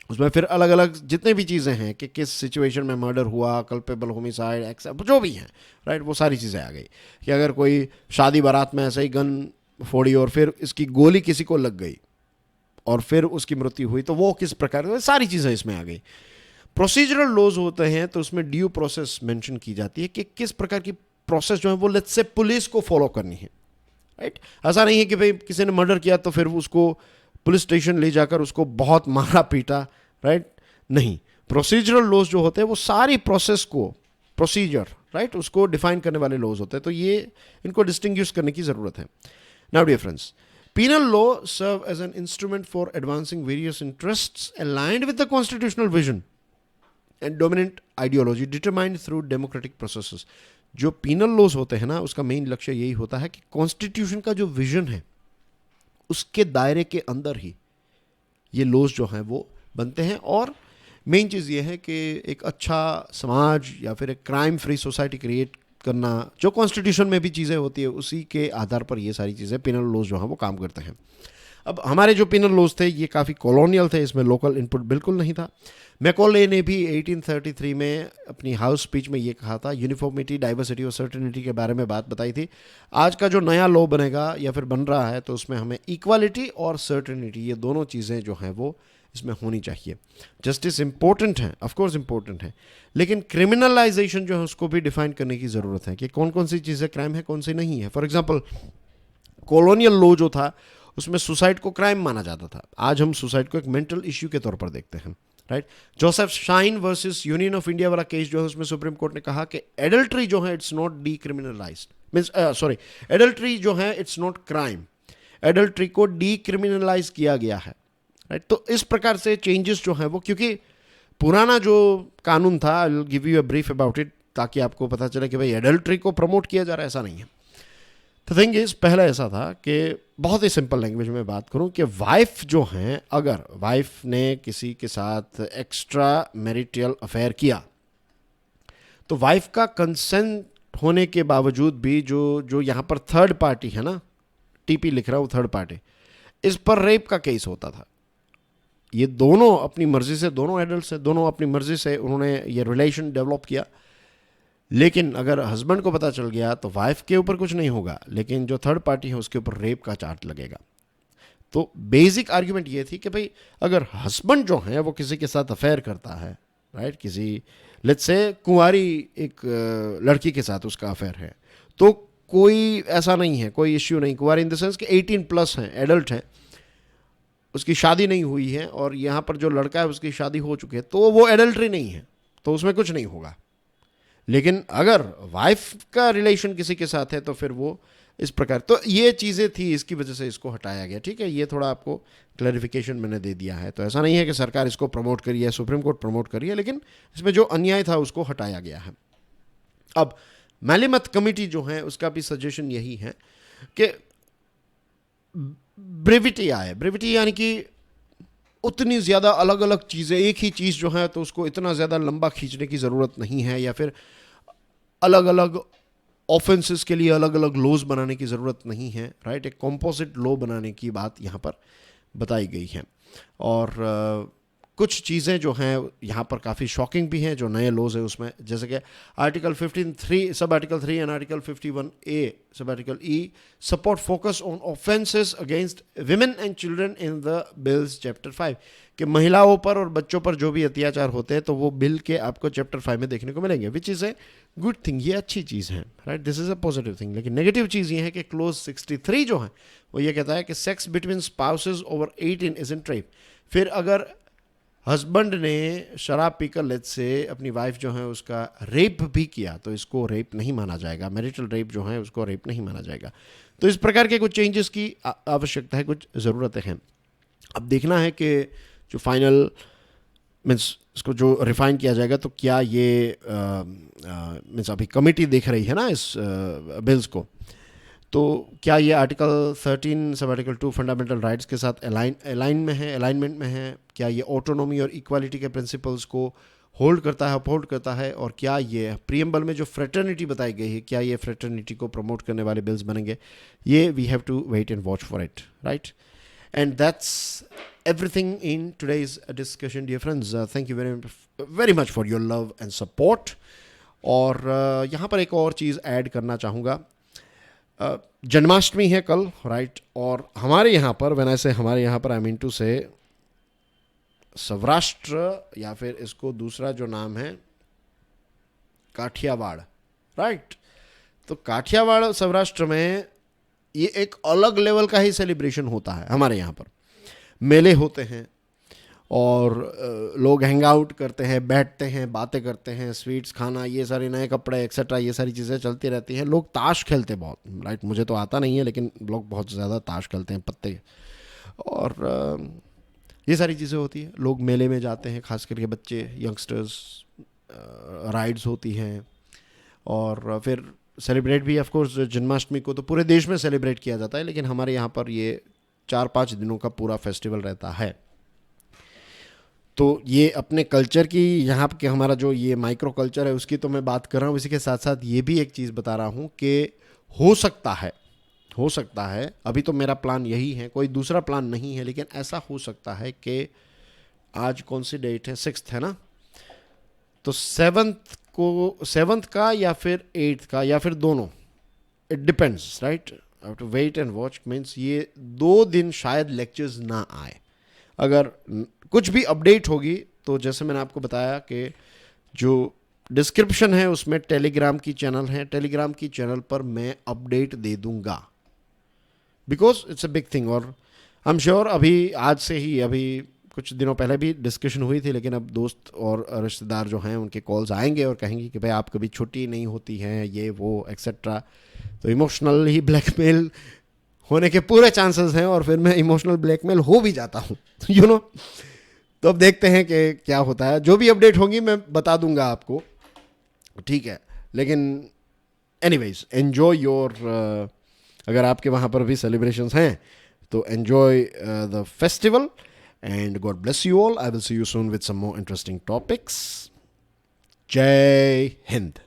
उसमें फिर अलग अलग जितने भी चीज़ें हैं कि किस सिचुएशन में मर्डर हुआ, कल्पेबल होमिसाइड, एक्सेप्ट जो भी हैं, राइट, वो सारी चीज़ें आ गई। कि अगर कोई शादी बारात में ऐसे ही गन फोड़ी और फिर इसकी गोली किसी को लग गई और फिर उसकी मृत्यु हुई, तो वो किस प्रकार, सारी चीज़ें इसमें आ गई। प्रोसीजरल लॉज होते हैं तो उसमें ड्यू प्रोसेस मेंशन की जाती है कि किस प्रकार की प्रोसेस जो है वो लेट्स से पुलिस को फॉलो करनी है, राइट। ऐसा नहीं है कि भाई किसी ने मर्डर किया तो फिर उसको पुलिस स्टेशन ले जाकर उसको बहुत मारा पीटा, राइट, नहीं। प्रोसीजरल लॉज जो होते हैं वो सारी प्रोसेस को, प्रोसीजर, राइट, उसको डिफाइन करने वाले लॉज होते हैं, तो ये इनको डिस्टिंग्विश करने की ज़रूरत है। Now dear friends, penal law serve as an instrument for advancing various interests aligned with the constitutional vision and dominant ideology determined through democratic processes. जो पीनल लॉज होते हैं ना, उसका मेन लक्ष्य यही होता है कि कॉन्स्टिट्यूशन का जो विजन है उसके दायरे के अंदर ही ये लॉज जो हैं वो बनते हैं। और मेन चीज़ ये है कि एक अच्छा समाज या फिर एक क्राइम फ्री सोसाइटी क्रिएट करना, जो कॉन्स्टिट्यूशन में भी चीज़ें होती है उसी के आधार पर ये सारी चीज़ें पिनल लॉज जो हैं वो काम करते हैं। अब हमारे जो पिनल लॉज थे ये काफ़ी कॉलोनियल थे, इसमें लोकल इनपुट बिल्कुल नहीं था। मैकॉले ने भी 1833 में अपनी हाउस स्पीच में ये कहा था, यूनिफॉर्मिटी, डाइवर्सिटी और सर्टेनिटी के बारे में बात बताई थी। आज का जो नया लॉ बनेगा या फिर बन रहा है तो उसमें हमें इक्वालिटी और सर्टेनिटी, ये दोनों चीज़ें जो हैं वो इसमें होनी चाहिए। जस्टिस इंपॉर्टेंट है, ऑफकोर्स इंपॉर्टेंट है, लेकिन क्रिमिनलाइजेशन जो है उसको भी डिफाइन करने की ज़रूरत है कि कौन कौन सी चीज़ें क्राइम है, कौन सी नहीं है। फॉर एग्जाम्पल कॉलोनियल लॉ जो था उसमें सुसाइड को क्राइम माना जाता था, आज हम सुसाइड को एक मेंटल इश्यू के तौर पर देखते हैं, right. Joseph shine versus union of India वाला केस जो है उसमें सुप्रीम कोर्ट ने कहा कि एडल्ट्री जो है it's not decriminalized, means sorry, adultery जो है इट्स नॉट क्राइम, एडल्ट्री को डीक्रिमिनलाइज किया गया है, राइट। तो इस प्रकार से चेंजेस जो हैं वो, क्योंकि पुराना जो कानून था, I will give you a brief about it ताकि आपको पता चले कि भाई एडल्ट्री को प्रमोट किया जा रहा है, ऐसा नहीं है। द थिंग इज, पहला ऐसा था कि बहुत ही सिंपल लैंग्वेज में बात करूं कि वाइफ जो हैं, अगर वाइफ ने किसी के साथ एक्स्ट्रा मैरिटल अफेयर किया तो वाइफ का कंसेंट होने के बावजूद भी जो यहाँ पर थर्ड पार्टी है ना, टीपी लिख रहा हूँ थर्ड पार्टी, इस पर रेप का केस होता था। ये दोनों अपनी मर्जी से, दोनों एडल्ट हैं, दोनों अपनी मर्जी से उन्होंने ये रिलेशन डेवलप किया, लेकिन अगर हस्बैंड को पता चल गया तो वाइफ के ऊपर कुछ नहीं होगा, लेकिन जो थर्ड पार्टी है उसके ऊपर रेप का चार्ज लगेगा। तो बेसिक आर्ग्यूमेंट ये थी कि भाई अगर हस्बैंड जो है वो किसी के साथ अफेयर करता है, राइट, किसी लेट्स से कुंवारी एक लड़की के साथ उसका अफेयर है, तो कोई ऐसा नहीं है, कोई इश्यू नहीं, कुंवारी इन द सेंस कि 18+ हैं, एडल्ट हैं, उसकी शादी नहीं हुई है और यहाँ पर जो लड़का है उसकी शादी हो चुकी है, तो वो एडल्ट्री नहीं है, तो उसमें कुछ नहीं होगा। लेकिन अगर वाइफ का रिलेशन किसी के साथ है तो फिर वो इस प्रकार, तो ये चीज़ें थी, इसकी वजह से इसको हटाया गया, ठीक है। ये थोड़ा आपको क्लैरिफिकेशन मैंने दे दिया है। तो ऐसा नहीं है कि सरकार इसको प्रमोट करी है, सुप्रीम कोर्ट प्रमोट करी है, लेकिन इसमें जो अन्याय था उसको हटाया गया है। अब मैलीमथ कमेटी जो है उसका भी सजेशन यही है कि ब्रेविटी आए, ब्रेविटी यानी कि उतनी ज़्यादा अलग अलग चीज़ें, एक ही चीज़ जो है तो उसको इतना ज़्यादा लंबा खींचने की ज़रूरत नहीं है, या फिर अलग अलग ऑफेंसेस के लिए अलग अलग लॉज बनाने की ज़रूरत नहीं है, राइट। एक कॉम्पोजिट लॉ बनाने की बात यहाँ पर बताई गई है। और कुछ चीज़ें जो हैं यहाँ पर काफ़ी शॉकिंग भी हैं जो नए लॉज है उसमें, जैसे कि article 15(3) sub article 3 and article 51A sub article E support focus on offences against women and children in the bills chapter 5, कि महिलाओं पर और बच्चों पर जो भी अत्याचार होते हैं तो वो बिल के आपको चैप्टर 5 में देखने को मिलेंगे, which is a good thing, ये अच्छी चीज़ है, right, this is a positive thing. लेकिन नेगेटिव चीज़ ये है कि क्लोज 63 जो है वो ये कहता है कि sex between spouses over 18 isn't rape. फिर अगर हस्बैंड ने शराब पीकर लेट से अपनी वाइफ जो है उसका रेप भी किया तो इसको रेप नहीं माना जाएगा, मैरिटल रेप जो है उसको रेप नहीं माना जाएगा। तो इस प्रकार के कुछ चेंजेस की आवश्यकता है, कुछ ज़रूरतें हैं। अब देखना है कि जो फाइनल मीन्स इसको जो रिफाइन किया जाएगा तो क्या ये मीन्स अभी कमेटी देख रही है ना इस बिल्स को, तो क्या ये article 13 sub article 2 fundamental rights के साथ अलाइनमेंट में है, क्या ये ऑटोनॉमी और इक्वालिटी के प्रिंसिपल्स को होल्ड करता है, अपहोल्ड करता है, और क्या ये प्रीएम्बल में जो फ्रेटर्निटी बताई गई है क्या ये फ्रेटर्निटी को प्रमोट करने वाले बिल्स बनेंगे। ये we have to wait and watch for it, right. And that's everything in today's discussion, dear friends. Thank you very much for your love and support. और यहाँ पर एक और चीज़ ऐड करना चाहूँगा, जन्माष्टमी है कल, राइट, और हमारे यहाँ पर व्हेन आई से हमारे यहाँ पर आई मीन टू से सौराष्ट्र या फिर इसको दूसरा जो नाम है काठियावाड़, राइट। तो काठियावाड़ सौराष्ट्र में ये एक अलग लेवल का ही सेलिब्रेशन होता है। हमारे यहाँ पर मेले होते हैं और लोग हैंग आउट करते हैं, बैठते हैं, बातें करते हैं, स्वीट्स खाना, ये सारे नए कपड़े एक्सेट्रा, ये सारी चीज़ें चलती रहती हैं। लोग ताश खेलते बहुत, राइट, मुझे तो आता नहीं है लेकिन लोग बहुत ज़्यादा ताश खेलते हैं, पत्ते, और ये सारी चीज़ें होती हैं। लोग मेले में जाते हैं, खास करके बच्चे, यंगस्टर्स, राइड्स होती हैं, और फिर सेलिब्रेट भी ऑफकोर्स जन्माष्टमी को तो पूरे देश में सेलिब्रेट किया जाता है, लेकिन हमारे यहाँ पर ये 4-5 दिनों का पूरा फेस्टिवल रहता है। तो ये अपने कल्चर की, यहाँ के हमारा जो ये माइक्रो कल्चर है उसकी तो मैं बात कर रहा हूँ, इसी के साथ साथ ये भी एक चीज़ बता रहा हूँ कि हो सकता है हो सकता है, अभी तो मेरा प्लान यही है, कोई दूसरा प्लान नहीं है, लेकिन ऐसा हो सकता है कि आज कौन सी डेट है, 6 है ना, तो 7 का या फिर 8 का या फिर दोनों, it depends right, have to wait and watch. Means ये 2 दिन शायद लेक्चर्स ना आए। अगर कुछ भी अपडेट होगी तो जैसे मैंने आपको बताया कि जो डिस्क्रिप्शन है उसमें टेलीग्राम की चैनल है, टेलीग्राम की चैनल पर मैं अपडेट दे दूंगा, because it's a big thing. और आई एम श्योर अभी आज से ही, अभी कुछ दिनों पहले भी डिस्कशन हुई थी, लेकिन अब दोस्त और रिश्तेदार जो हैं उनके कॉल्स आएंगे और कहेंगे कि भाई आप कभी छुट्टी नहीं होती हैं, ये वो एक्सेट्रा। तो इमोशनल ही ब्लैकमेल होने के पूरे चांसेस हैं और फिर मैं इमोशनल ब्लैकमेल हो भी जाता हूँ यू नो। तो अब देखते हैं कि क्या होता है, जो भी अपडेट होगी मैं बता दूंगा आपको, ठीक है। लेकिन एनीवेज एन्जॉय योर, अगर आपके वहाँ पर भी सेलिब्रेशंस हैं तो enjoy the festival and God bless you all. I will see you soon with some more interesting topics. जय हिंद।